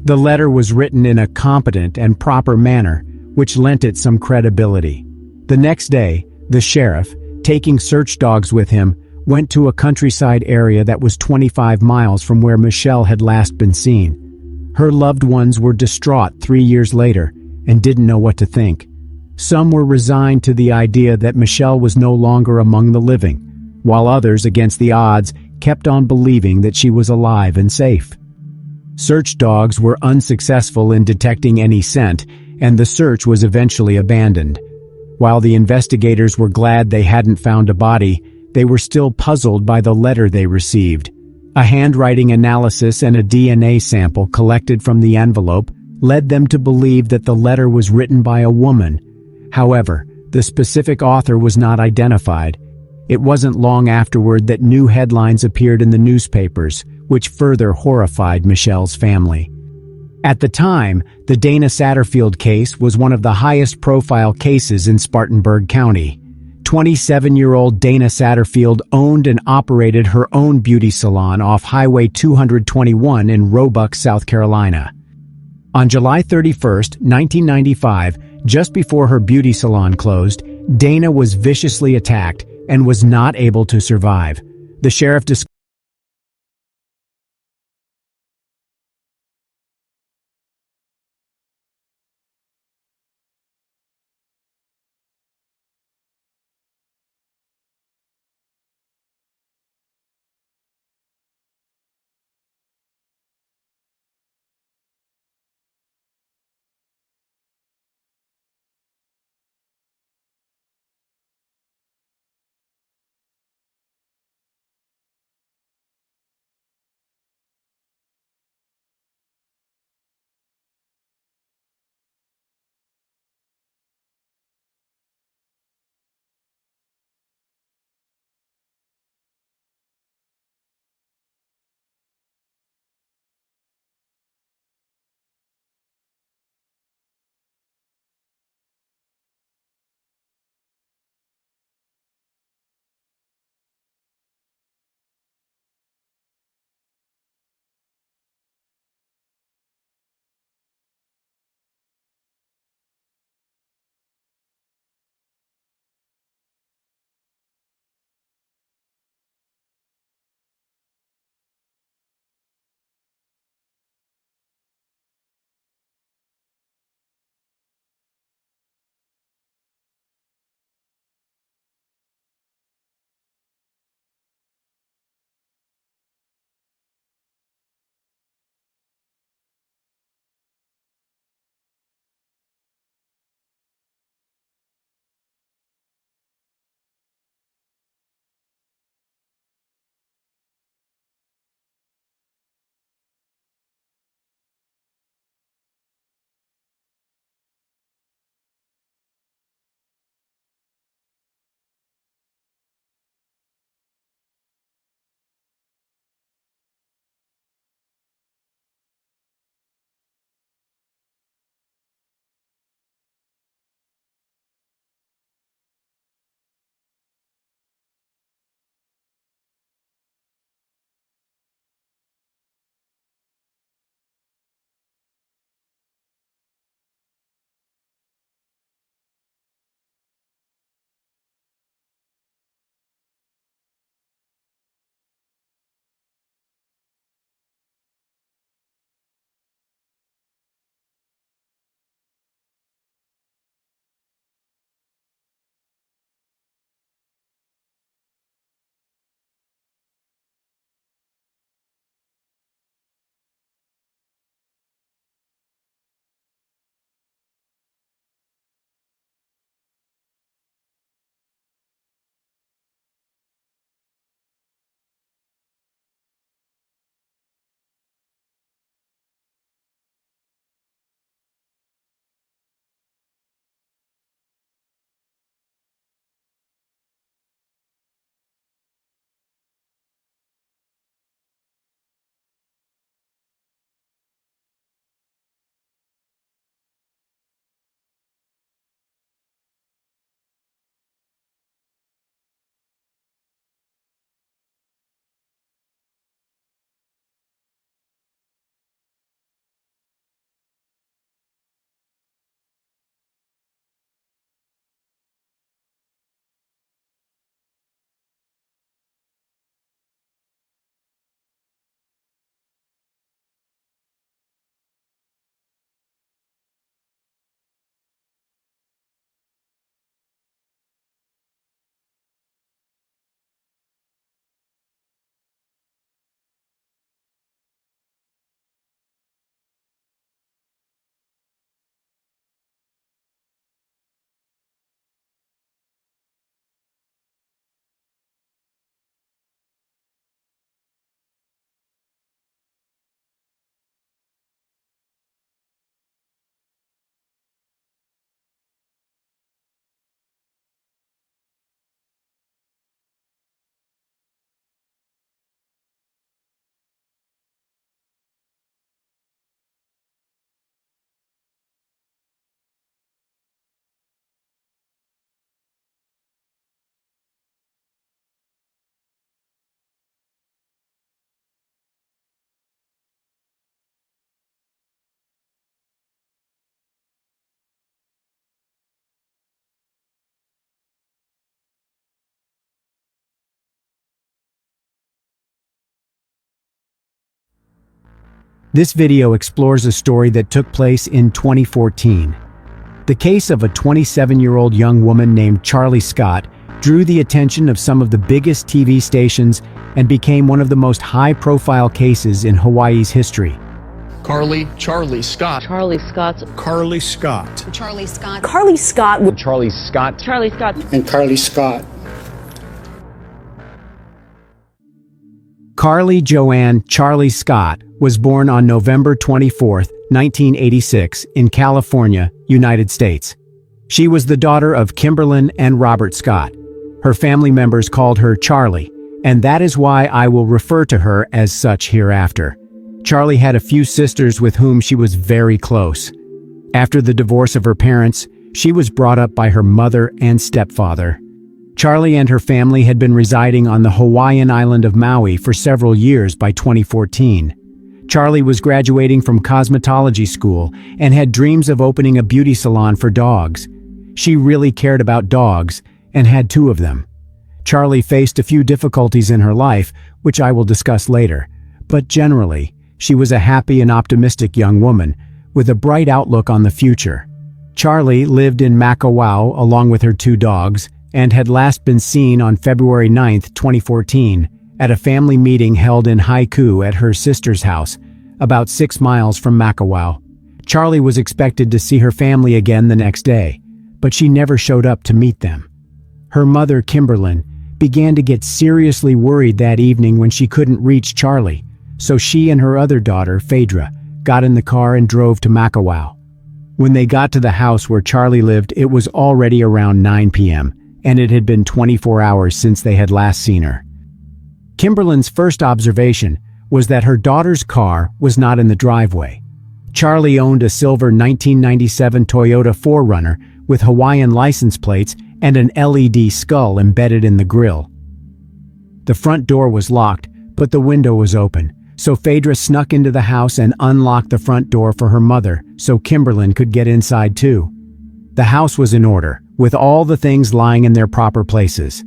A: The letter was written in a competent and proper manner, which lent it some credibility. The next day, the sheriff, taking search dogs with him, went to a countryside area that was 25 miles from where Michelle had last been seen. Her loved ones were distraught 3 years later and didn't know what to think. Some were resigned to the idea that Michelle was no longer among the living, while others, against the odds, kept on believing that she was alive and safe. Search dogs were unsuccessful in detecting any scent, and the search was eventually abandoned. While the investigators were glad they hadn't found a body, they were still puzzled by the letter they received. A handwriting analysis and a DNA sample collected from the envelope led them to believe that the letter was written by a woman. However, the specific author was not identified. It wasn't long afterward that new headlines appeared in the newspapers, which further horrified Michelle's family. At the time, the Dana Satterfield case was one of the highest-profile cases in Spartanburg County. 27-year-old Dana Satterfield owned and operated her own beauty salon off Highway 221 in Roebuck, South Carolina. On July 31, 1995, just before her beauty salon closed, Dana was viciously attacked and was not able to survive. The sheriff discovered This video explores a story that took place in 2014. The case of a 27-year-old young woman named Charlie Scott drew the attention of some of the biggest TV stations and became one of the most high-profile cases in Hawaii's history.
B: Charlie Scott.
C: Charlie Scott.
D: Carly Scott.
E: Charlie Scott.
C: Carly Scott.
F: Charlie Scott.
C: Charlie Scott.
D: And Carly Scott.
A: Carly Joanne Charlie Scott was born on November 24, 1986, in California, United States. She was the daughter of Kimberlyn and Robert Scott. Her family members called her Charlie, and that is why I will refer to her as such hereafter. Charlie had a few sisters with whom she was very close. After the divorce of her parents, she was brought up by her mother and stepfather. Charlie and her family had been residing on the Hawaiian island of Maui for several years by 2014. Charlie was graduating from cosmetology school and had dreams of opening a beauty salon for dogs. She really cared about dogs and had 2 of them. Charlie faced a few difficulties in her life, which I will discuss later, but generally, she was a happy and optimistic young woman with a bright outlook on the future. Charlie lived in Makawao along with her 2 dogs and had last been seen on February 9, 2014, at a family meeting held in Haiku at her sister's house, about 6 miles from Makawao. Charlie was expected to see her family again the next day, but she never showed up to meet them. Her mother, Kimberlyn, began to get seriously worried that evening when she couldn't reach Charlie, so she and her other daughter, Phaedra, got in the car and drove to Makawao. When they got to the house where Charlie lived, it was already around 9 p.m., and it had been 24 hours since they had last seen her. Kimberlyn's first observation was that her daughter's car was not in the driveway. Charlie owned a silver 1997 Toyota 4Runner with Hawaiian license plates and an LED skull embedded in the grille. The front door was locked, but the window was open, so Phaedra snuck into the house and unlocked the front door for her mother so Kimberlyn could get inside too. The house was in order, with all the things lying in their proper places.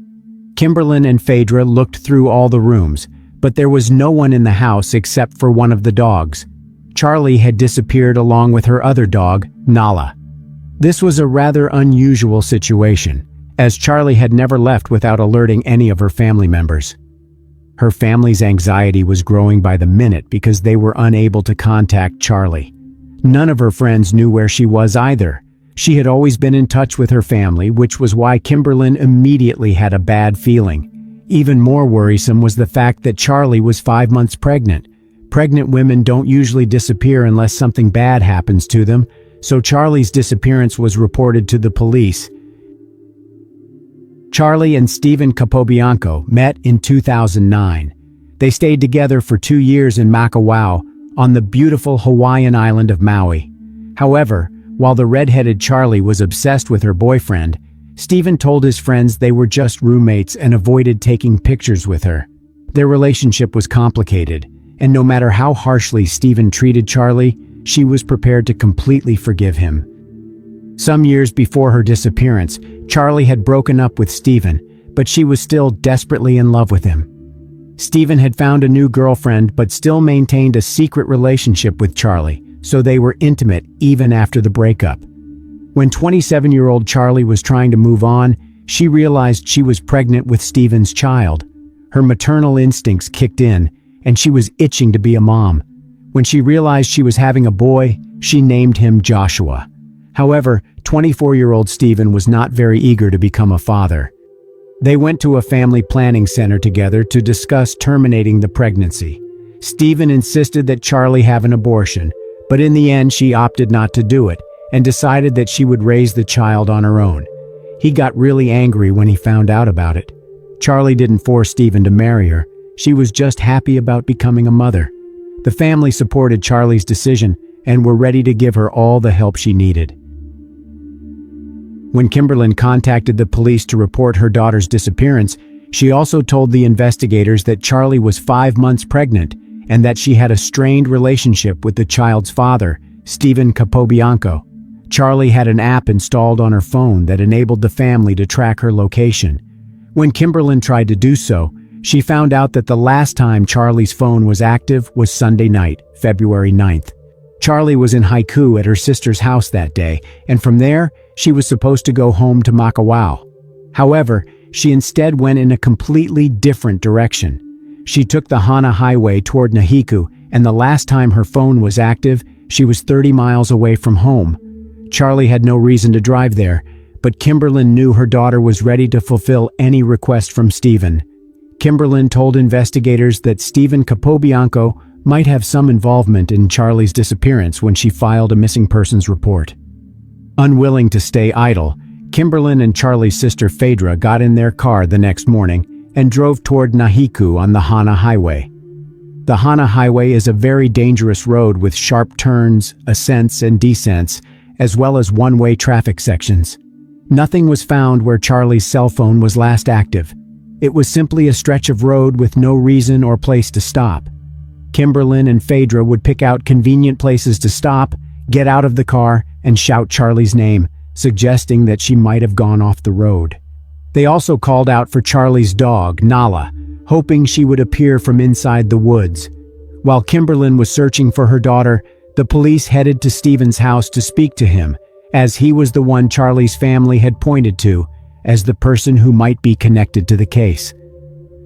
A: Kimberlyn and Phaedra looked through all the rooms, but there was no one in the house except for one of the dogs. Charlie had disappeared along with her other dog, Nala. This was a rather unusual situation, as Charlie had never left without alerting any of her family members. Her family's anxiety was growing by the minute because they were unable to contact Charlie. None of her friends knew where she was either. She had always been in touch with her family, which was why Kimberlyn immediately had a bad feeling. Even more worrisome was the fact that Charlie was 5 months pregnant. Pregnant women don't usually disappear unless something bad happens to them, so Charlie's disappearance was reported to the police. Charlie and Stephen Capobianco met in 2009. They stayed together for 2 years in Makawao on the beautiful Hawaiian island of Maui. However, while the red-headed Charlie was obsessed with her boyfriend, Stephen told his friends they were just roommates and avoided taking pictures with her. Their relationship was complicated, and no matter how harshly Stephen treated Charlie, she was prepared to completely forgive him. Some years before her disappearance, Charlie had broken up with Stephen, but she was still desperately in love with him. Stephen had found a new girlfriend but still maintained a secret relationship with Charlie, so they were intimate even after the breakup. When 27-year-old Charlie was trying to move on, she realized she was pregnant with Stephen's child. Her maternal instincts kicked in, and she was itching to be a mom. When she realized she was having a boy, she named him Joshua. However, 24-year-old Stephen was not very eager to become a father. They went to a family planning center together to discuss terminating the pregnancy. Stephen insisted that Charlie have an abortion, but in the end she opted not to do it and decided that she would raise the child on her own. He got really angry when he found out about it. Charlie didn't force Stephen to marry her. She was just happy about becoming a mother. The family supported Charlie's decision and were ready to give her all the help she needed. When Kimberlyn contacted the police to report her daughter's disappearance, she also told the investigators that Charlie was 5 months pregnant and that she had a strained relationship with the child's father, Stephen Capobianco. Charlie had an app installed on her phone that enabled the family to track her location. When Kimberlyn tried to do so, She found out that the last time Charlie's phone was active was Sunday night, February 9th. Charlie was in Haiku at her sister's house that day, and from there, she was supposed to go home to Makawao. However, she instead went in a completely different direction. She took the Hana Highway toward Nahiku, and the last time her phone was active, she was 30 miles away from home. Charlie had no reason to drive there, but Kimberlyn knew her daughter was ready to fulfill any request from Stephen. Kimberlyn told investigators that Stephen Capobianco might have some involvement in Charlie's disappearance when she filed a missing persons report. Unwilling to stay idle, Kimberlyn and Charlie's sister Phaedra got in their car the next morning and drove toward Nahiku on the Hana Highway. The Hana Highway is a very dangerous road with sharp turns, ascents, and descents, as well as one-way traffic sections. Nothing was found where Charlie's cell phone was last active. It was simply a stretch of road with no reason or place to stop. Kimberlyn and Phaedra would pick out convenient places to stop, get out of the car, and shout Charlie's name, suggesting that she might have gone off the road. They also called out for Charlie's dog, Nala, hoping she would appear from inside the woods. While Kimberlyn was searching for her daughter, the police headed to Stephen's house to speak to him, as he was the one Charlie's family had pointed to as the person who might be connected to the case.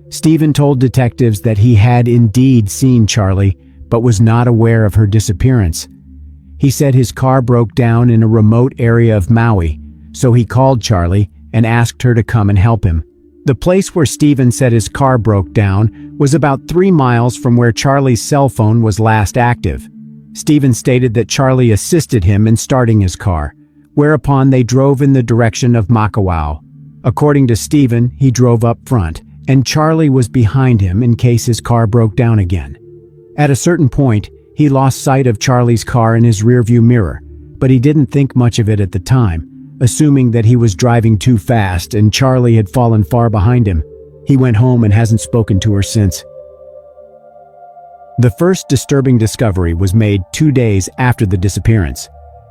A: Stephen told detectives that he had indeed seen Charlie, but was not aware of her disappearance. He said his car broke down in a remote area of Maui, so he called Charlie and asked her to come and help him. The place where Stephen said his car broke down was about 3 miles from where Charlie's cell phone was last active. Stephen stated that Charlie assisted him in starting his car, whereupon they drove in the direction of Makawao. According to Stephen, he drove up front, and Charlie was behind him in case his car broke down again. At a certain point, he lost sight of Charlie's car in his rearview mirror, but he didn't think much of it at the time, assuming that he was driving too fast and Charlie had fallen far behind him. He went home and hasn't spoken to her since. The first disturbing discovery was made 2 days after the disappearance.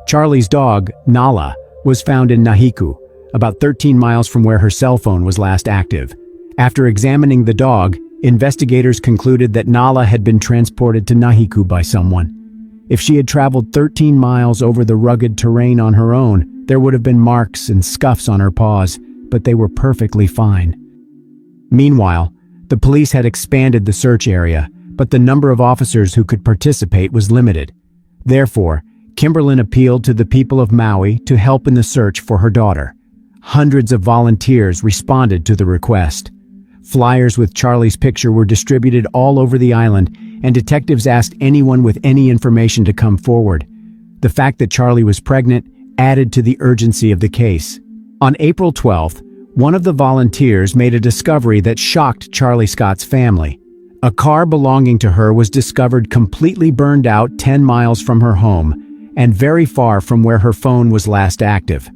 A: Charlie's dog, Nala, was found in Nahiku, about 13 miles from where her cell phone was last active. After examining the dog, investigators concluded that Nala had been transported to Nahiku by someone. If she had traveled 13 miles over the rugged terrain on her own, there would have been marks and scuffs on her paws, but they were perfectly fine. Meanwhile, the police had expanded the search area, but the number of officers who could participate was limited. Therefore, Kimberlyn appealed to the people of Maui to help in the search for her daughter. Hundreds of volunteers responded to the request. Flyers with Charlie's picture were distributed all over the island, and detectives asked anyone with any information to come forward. The fact that Charlie was pregnant added to the urgency of the case. On April 12th, one of the volunteers made a discovery that shocked Charlie Scott's family. A car belonging to her was discovered completely burned out 10 miles from her home and very far from where her phone was last active.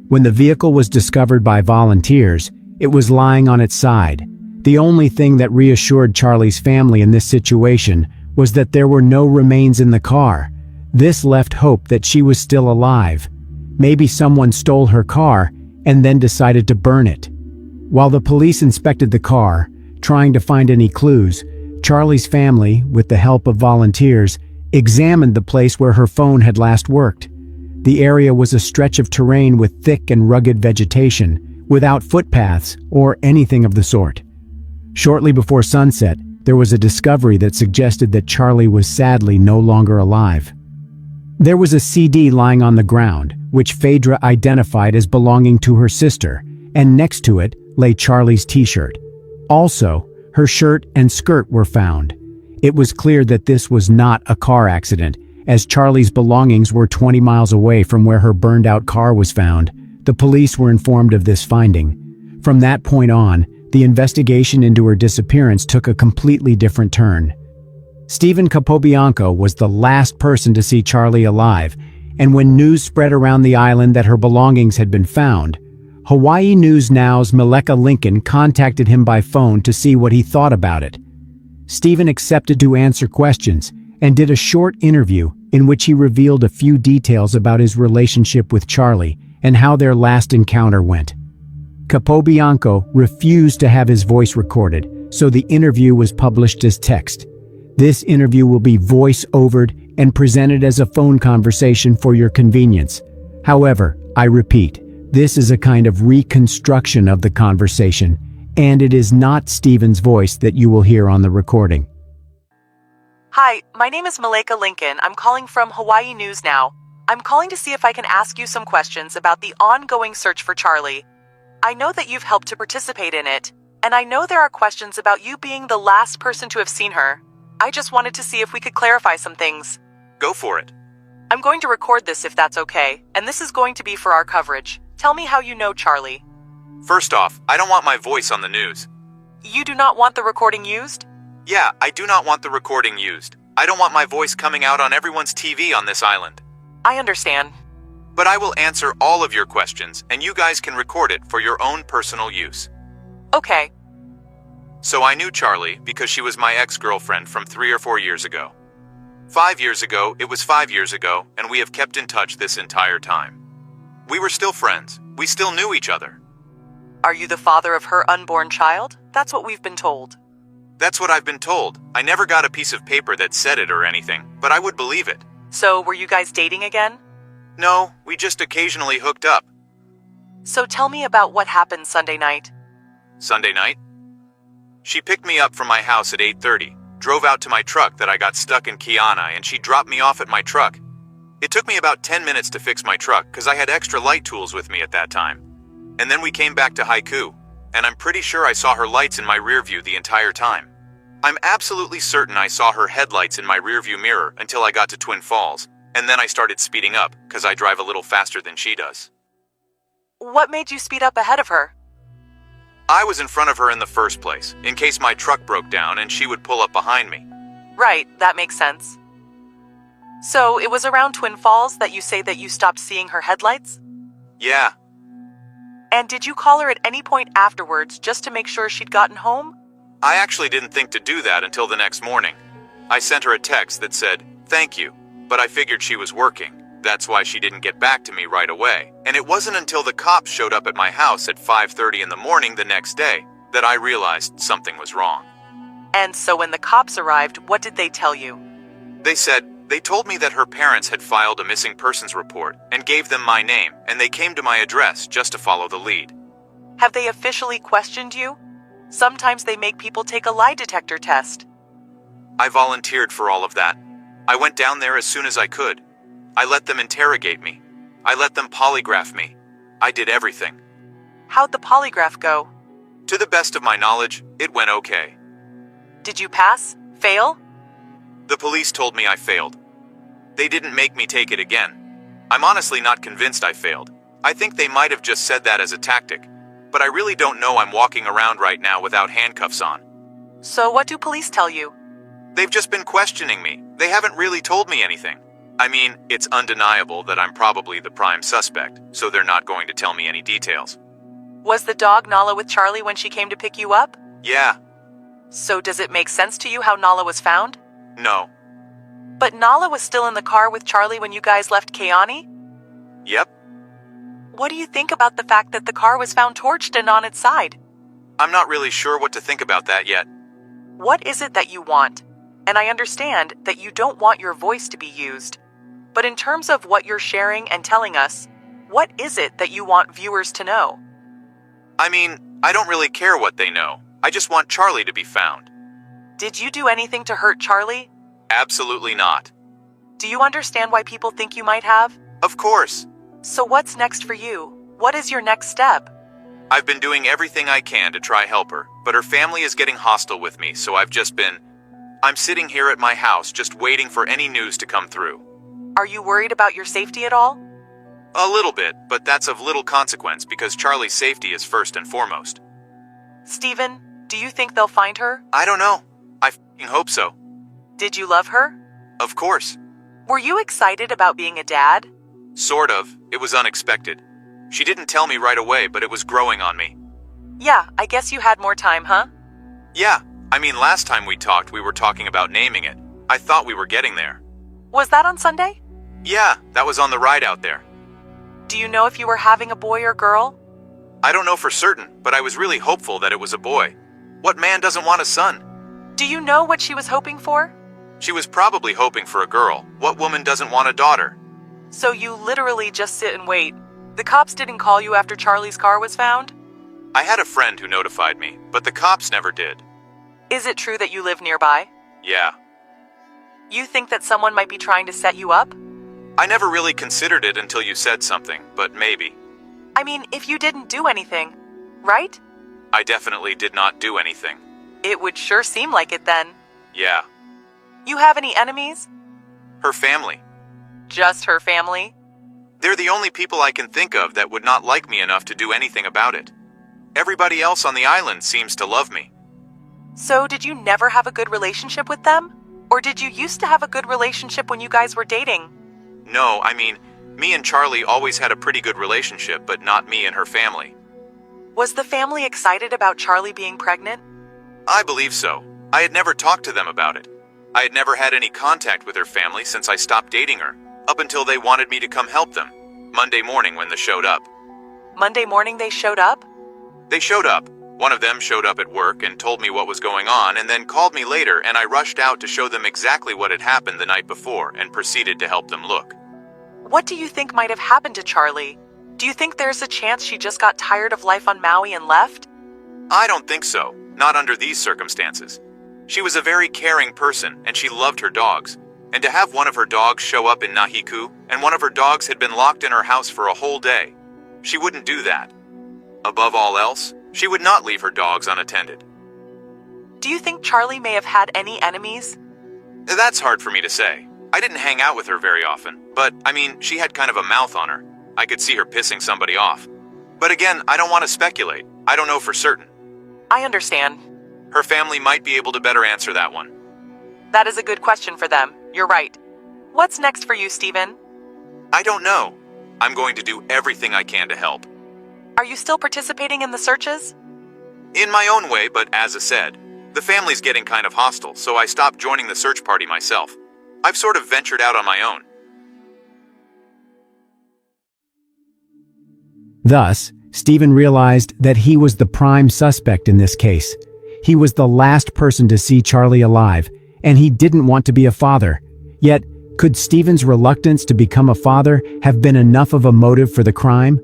A: When the vehicle was discovered by volunteers, it was lying on its side. The only thing that reassured Charlie's family in this situation was that there were no remains in the car. This left hope that she was still alive. Maybe someone stole her car and then decided to burn it. While the police inspected the car, trying to find any clues, Charlie's family, with the help of volunteers, examined the place where her phone had last worked. The area was a stretch of terrain with thick and rugged vegetation, without footpaths or anything of the sort. Shortly before sunset, there was a discovery that suggested that Charlie was sadly no longer alive. There was a CD lying on the ground, which Phaedra identified as belonging to her sister, and next to it lay Charlie's t-shirt. Also, her shirt and skirt were found. It was clear that this was not a car accident, as Charlie's belongings were 20 miles away from where her burned-out car was found. The police were informed of this finding. From that point on, the investigation into her disappearance took a completely different turn. Stephen Capobianco was the last person to see Charlie alive, and when news spread around the island that her belongings had been found, Hawaii News Now's Meleka Lincoln contacted him by phone to see what he thought about it. Stephen accepted to answer questions and did a short interview in which he revealed a few details about his relationship with Charlie and how their last encounter went. Capobianco refused to have his voice recorded, so the interview was published as text. This interview will be voice-overed and presented as a phone conversation for your convenience. However, I repeat, this is a kind of reconstruction of the conversation, and it is not Stephen's voice that you will hear on the recording.
C: Hi, my name is Malika Lincoln. I'm calling from Hawaii News Now. I'm calling to see if I can ask you some questions about the ongoing search for Charlie. I know that you've helped to participate in it, and I know there are questions about you being the last person to have seen her. I just wanted to see if we could clarify some things.
E: Go for it.
C: I'm going to record this if that's okay, and this is going to be for our coverage. Tell me how you know Charlie.
E: First off, I don't want my voice on the news.
C: You do not want the recording used?
E: Yeah, I do not want the recording used. I don't want my voice coming out on everyone's TV on this island.
C: I understand.
E: But I will answer all of your questions, and you guys can record it for your own personal use.
C: Okay.
E: So I knew Charlie because she was my ex-girlfriend from 3 or 4 years ago. 5 years ago, it was 5 years ago, and we have kept in touch this entire time. We were still friends. We still knew each other.
C: Are you the father of her unborn child? That's what we've been told.
E: That's what I've been told. I never got a piece of paper that said it or anything, but I would believe it.
C: So, were you guys dating again?
E: No, we just occasionally hooked up.
C: So tell me about what happened Sunday night.
E: Sunday night? She picked me up from my house at 8:30, drove out to my truck that I got stuck in Kiana, and she dropped me off at my truck. It took me about 10 minutes to fix my truck because I had extra light tools with me at that time. And then we came back to Haiku, and I'm pretty sure I saw her lights in my rear view the entire time. I'm absolutely certain I saw her headlights in my rearview mirror until I got to Twin Falls, and then I started speeding up because I drive a little faster than she does.
C: What made you speed up ahead of her?
E: I was in front of her in the first place, in case my truck broke down and she would pull up behind me.
C: Right, that makes sense. So it was around Twin Falls that you say that you stopped seeing her headlights?
E: Yeah.
C: And did you call her at any point afterwards just to make sure she'd gotten home?
E: I actually didn't think to do that until the next morning. I sent her a text that said, "Thank you," but I figured she was working. That's why she didn't get back to me right away. And it wasn't until the cops showed up at my house at 5:30 in the morning the next day that I realized something was wrong.
C: And so when the cops arrived, what did they tell you?
E: They told me that her parents had filed a missing persons report and gave them my name, and they came to my address just to follow the lead.
C: Have they officially questioned you? Sometimes they make people take a lie detector test.
E: I volunteered for all of that. I went down there as soon as I could. I let them interrogate me. I let them polygraph me. I did everything.
C: How'd the polygraph go?
E: To the best of my knowledge, it went okay.
C: Did you pass? Fail?
E: The police told me I failed. They didn't make me take it again. I'm honestly not convinced I failed. I think they might have just said that as a tactic. But I really don't know I'm walking around right now without handcuffs on.
C: So what do police tell you?
E: They've just been questioning me. They haven't really told me anything. I mean, it's undeniable that I'm probably the prime suspect, so they're not going to tell me any details.
C: Was the dog Nala with Charlie when she came to pick you up?
E: Yeah.
C: So does it make sense to you how Nala was found?
E: No.
C: But Nala was still in the car with Charlie when you guys left Keani?
E: Yep.
C: What do you think about the fact that the car was found torched and on its side?
E: I'm not really sure what to think about that yet.
C: What is it that you want? And I understand that you don't want your voice to be used. But in terms of what you're sharing and telling us, what is it that you want viewers to know?
E: I mean, I don't really care what they know. I just want Charlie to be found.
C: Did you do anything to hurt Charlie?
E: Absolutely not.
C: Do you understand why people think you might have?
E: Of course.
C: So what's next for you? What is your next step?
E: I've been doing everything I can to try help her, but her family is getting hostile with me, so I'm sitting here at my house just waiting for any news to come through.
C: Are you worried about your safety at all?
E: A little bit, but that's of little consequence because Charlie's safety is first and foremost.
C: Stephen, do you think they'll find her?
E: I don't know. I f***ing hope so.
C: Did you love her?
E: Of course.
C: Were you excited about being a dad?
E: Sort of. It was unexpected. She didn't tell me right away, but it was growing on me.
C: Yeah, I guess you had more time, huh?
E: Yeah. I mean, last time we talked, we were talking about naming it. I thought we were getting there.
C: Was that on Sunday?
E: Yeah, that was on the ride out there.
C: Do you know if you were having a boy or girl?
E: I don't know for certain, but I was really hopeful that it was a boy. What man doesn't want a son?
C: Do you know what she was hoping for?
E: She was probably hoping for a girl. What woman doesn't want a daughter?
C: So you literally just sit and wait. The cops didn't call you after Charlie's car was found?
E: I had a friend who notified me, but the cops never did.
C: Is it true that you live nearby?
E: Yeah.
C: You think that someone might be trying to set you up?
E: I never really considered it until you said something, but maybe.
C: I mean, if you didn't do anything, right?
E: I definitely did not do anything.
C: It would sure seem like it then.
E: Yeah.
C: You have any enemies?
E: Her family.
C: Just her family?
E: They're the only people I can think of that would not like me enough to do anything about it. Everybody else on the island seems to love me.
C: So did you never have a good relationship with them? Or did you used to have a good relationship when you guys were dating?
E: No, I mean, me and Charlie always had a pretty good relationship, but not me and her family.
C: Was the family excited about Charlie being pregnant?
E: I believe so. I had never talked to them about it. I had never had any contact with her family since I stopped dating her, up until they wanted me to come help them, Monday morning when they showed up.
C: Monday morning they showed up?
E: They showed up. One of them showed up at work and told me what was going on and then called me later, and I rushed out to show them exactly what had happened the night before and proceeded to help them look.
C: What do you think might have happened to Charlie? Do you think there's a chance she just got tired of life on Maui and left?
E: I don't think so. Not under these circumstances. She was a very caring person and she loved her dogs. And to have one of her dogs show up in Nahiku, and one of her dogs had been locked in her house for a whole day, she wouldn't do that. Above all else, she would not leave her dogs unattended.
C: Do you think Charlie may have had any enemies?
E: That's hard for me to say. I didn't hang out with her very often, but I mean, she had kind of a mouth on her. I could see her pissing somebody off. But again, I don't want to speculate. I don't know for certain.
C: I understand.
E: Her family might be able to better answer that one.
C: That is a good question for them. You're right. What's next for you, Stephen?
E: I don't know. I'm going to do everything I can to help.
C: Are you still participating in the searches?
E: In my own way, but as I said, the family's getting kind of hostile, so I stopped joining the search party myself. I've sort of ventured out on my own.
A: Thus, Stephen realized that he was the prime suspect in this case. He was the last person to see Charlie alive, and he didn't want to be a father. Yet, could Stephen's reluctance to become a father have been enough of a motive for the crime?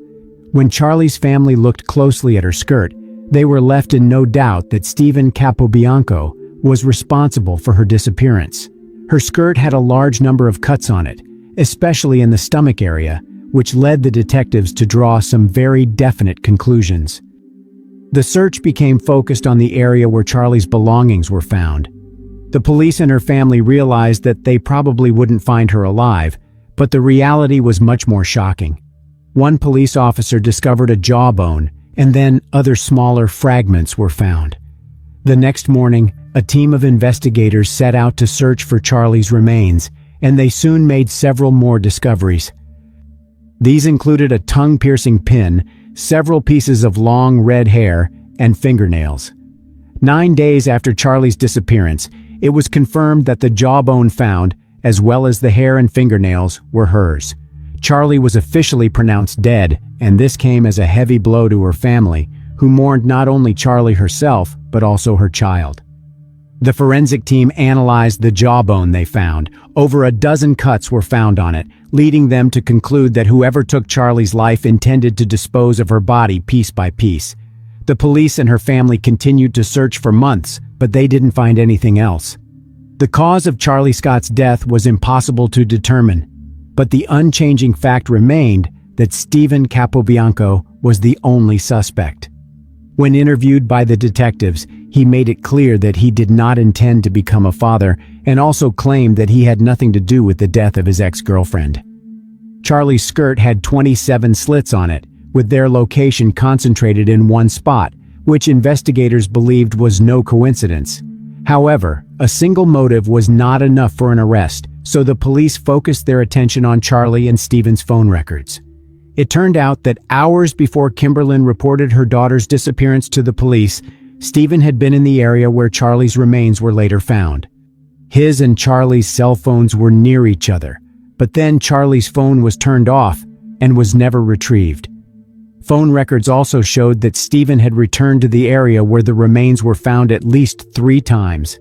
A: When Charlie's family looked closely at her skirt, they were left in no doubt that Stephen Capobianco was responsible for her disappearance. Her skirt had a large number of cuts on it, especially in the stomach area, which led the detectives to draw some very definite conclusions. The search became focused on the area where Charlie's belongings were found. The police and her family realized that they probably wouldn't find her alive, but the reality was much more shocking. One police officer discovered a jawbone, and then other smaller fragments were found. The next morning, a team of investigators set out to search for Charlie's remains, and they soon made several more discoveries. These included a tongue-piercing pin, several pieces of long red hair, and fingernails. 9 days after Charlie's disappearance, it was confirmed that the jawbone found, as well as the hair and fingernails, were hers. Charlie was officially pronounced dead, and this came as a heavy blow to her family, who mourned not only Charlie herself, but also her child. The forensic team analyzed the jawbone they found. Over a dozen cuts were found on it, leading them to conclude that whoever took Charlie's life intended to dispose of her body piece by piece. The police and her family continued to search for months, but they didn't find anything else. The cause of Charlie Scott's death was impossible to determine, but the unchanging fact remained that Stephen Capobianco was the only suspect. When interviewed by the detectives, he made it clear that he did not intend to become a father, and also claimed that he had nothing to do with the death of his ex-girlfriend. Charlie's skirt had 27 slits on it, with their location concentrated in one spot, which investigators believed was no coincidence. However, a single motive was not enough for an arrest, so the police focused their attention on Charlie and Stephen's phone records. It turned out that hours before Kimberlyn reported her daughter's disappearance to the police, Stephen had been in the area where Charlie's remains were later found. His and Charlie's cell phones were near each other, but then Charlie's phone was turned off and was never retrieved. Phone records also showed that Stephen had returned to the area where the remains were found at least 3 times.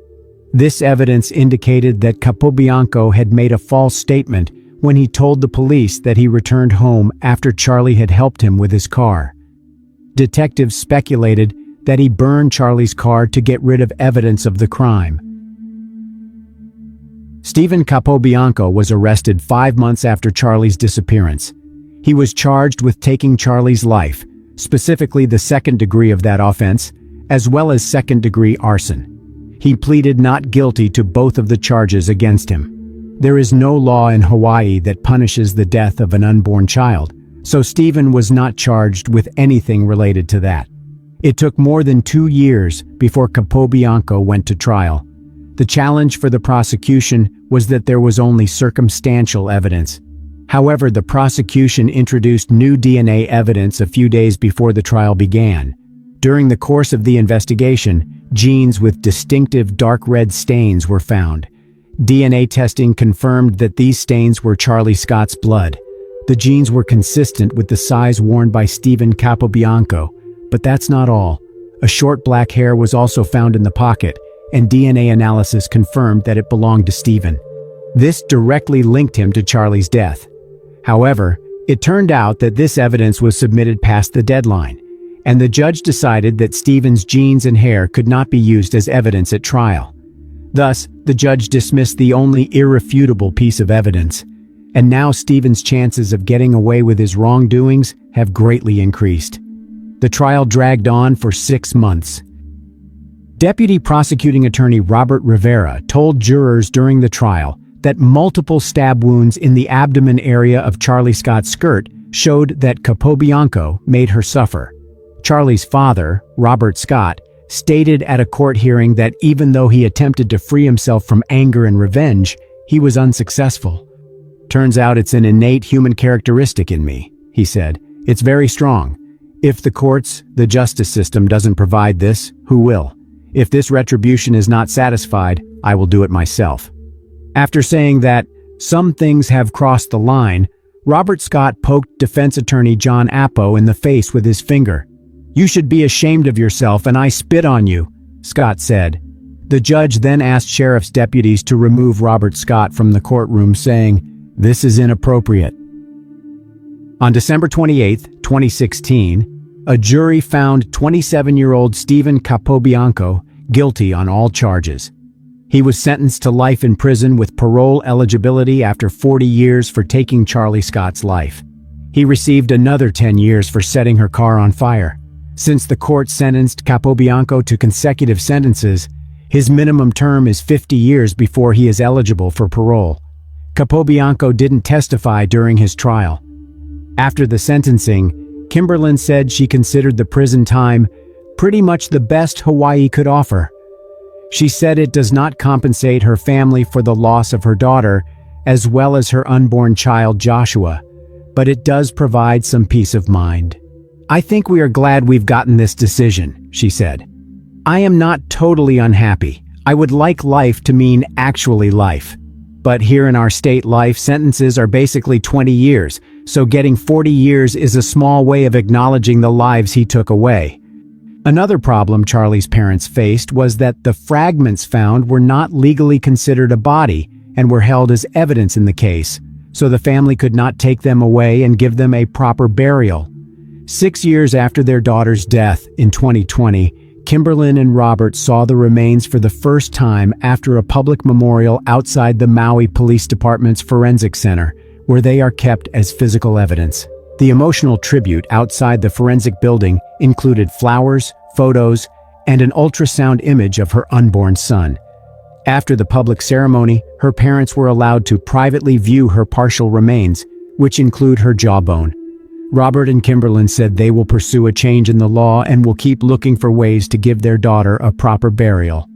A: This evidence indicated that Capobianco had made a false statement when he told the police that he returned home after Charlie had helped him with his car. Detectives speculated that he burned Charlie's car to get rid of evidence of the crime. Stephen Capobianco was arrested 5 months after Charlie's disappearance. He was charged with taking Charlie's life, specifically the 2nd degree of that offense, as well as 2nd-degree arson. He pleaded not guilty to both of the charges against him. There is no law in Hawaii that punishes the death of an unborn child, so Stephen was not charged with anything related to that. It took more than 2 years before Capobianco went to trial. The challenge for the prosecution was that there was only circumstantial evidence. However, the prosecution introduced new DNA evidence a few days before the trial began. During the course of the investigation, genes with distinctive dark red stains were found. DNA testing confirmed that these stains were Charlie Scott's blood. The genes were consistent with the size worn by Stephen Capobianco, but that's not all. A short black hair was also found in the pocket, and DNA analysis confirmed that it belonged to Stephen. This directly linked him to Charlie's death. However, it turned out that this evidence was submitted past the deadline, and the judge decided that Stephen's genes and hair could not be used as evidence at trial. Thus, the judge dismissed the only irrefutable piece of evidence, and now Stephen's chances of getting away with his wrongdoings have greatly increased. The trial dragged on for 6 months. Deputy Prosecuting Attorney Robert Rivera told jurors during the trial that multiple stab wounds in the abdomen area of Charlie Scott's skirt showed that Capobianco made her suffer. Charlie's father, Robert Scott, stated at a court hearing that even though he attempted to free himself from anger and revenge, he was unsuccessful. "Turns out it's an innate human characteristic in me," he said. "It's very strong. If the courts, the justice system doesn't provide this, who will? If this retribution is not satisfied, I will do it myself." After saying that some things have crossed the line, Robert Scott poked defense attorney John Appo in the face with his finger. "You should be ashamed of yourself, and I spit on you," Scott said. The judge then asked sheriff's deputies to remove Robert Scott from the courtroom, saying, "This is inappropriate." On December 28, 2016, a jury found 27-year-old Stephen Capobianco guilty on all charges. He was sentenced to life in prison with parole eligibility after 40 years for taking Charlie Scott's life. He received another 10 years for setting her car on fire. Since the court sentenced Capobianco to consecutive sentences, his minimum term is 50 years before he is eligible for parole. Capobianco didn't testify during his trial. After the sentencing, Kimberlyn said she considered the prison time pretty much the best Hawaii could offer. She said it does not compensate her family for the loss of her daughter, as well as her unborn child Joshua, but it does provide some peace of mind. "I think we are glad we've gotten this decision," she said. "I am not totally unhappy. I would like life to mean actually life. But here in our state, life sentences are basically 20 years, so getting 40 years is a small way of acknowledging the lives he took away." Another problem Charlie's parents faced was that the fragments found were not legally considered a body and were held as evidence in the case, so the family could not take them away and give them a proper burial. 6 years after their daughter's death in 2020, Kimberlyn and Robert saw the remains for the first time after a public memorial outside the Maui Police Department's Forensic Center, where they are kept as physical evidence. The emotional tribute outside the forensic building included flowers, photos, and an ultrasound image of her unborn son. After the public ceremony, her parents were allowed to privately view her partial remains, which include her jawbone. Robert and Kimberlyn said they will pursue a change in the law and will keep looking for ways to give their daughter a proper burial.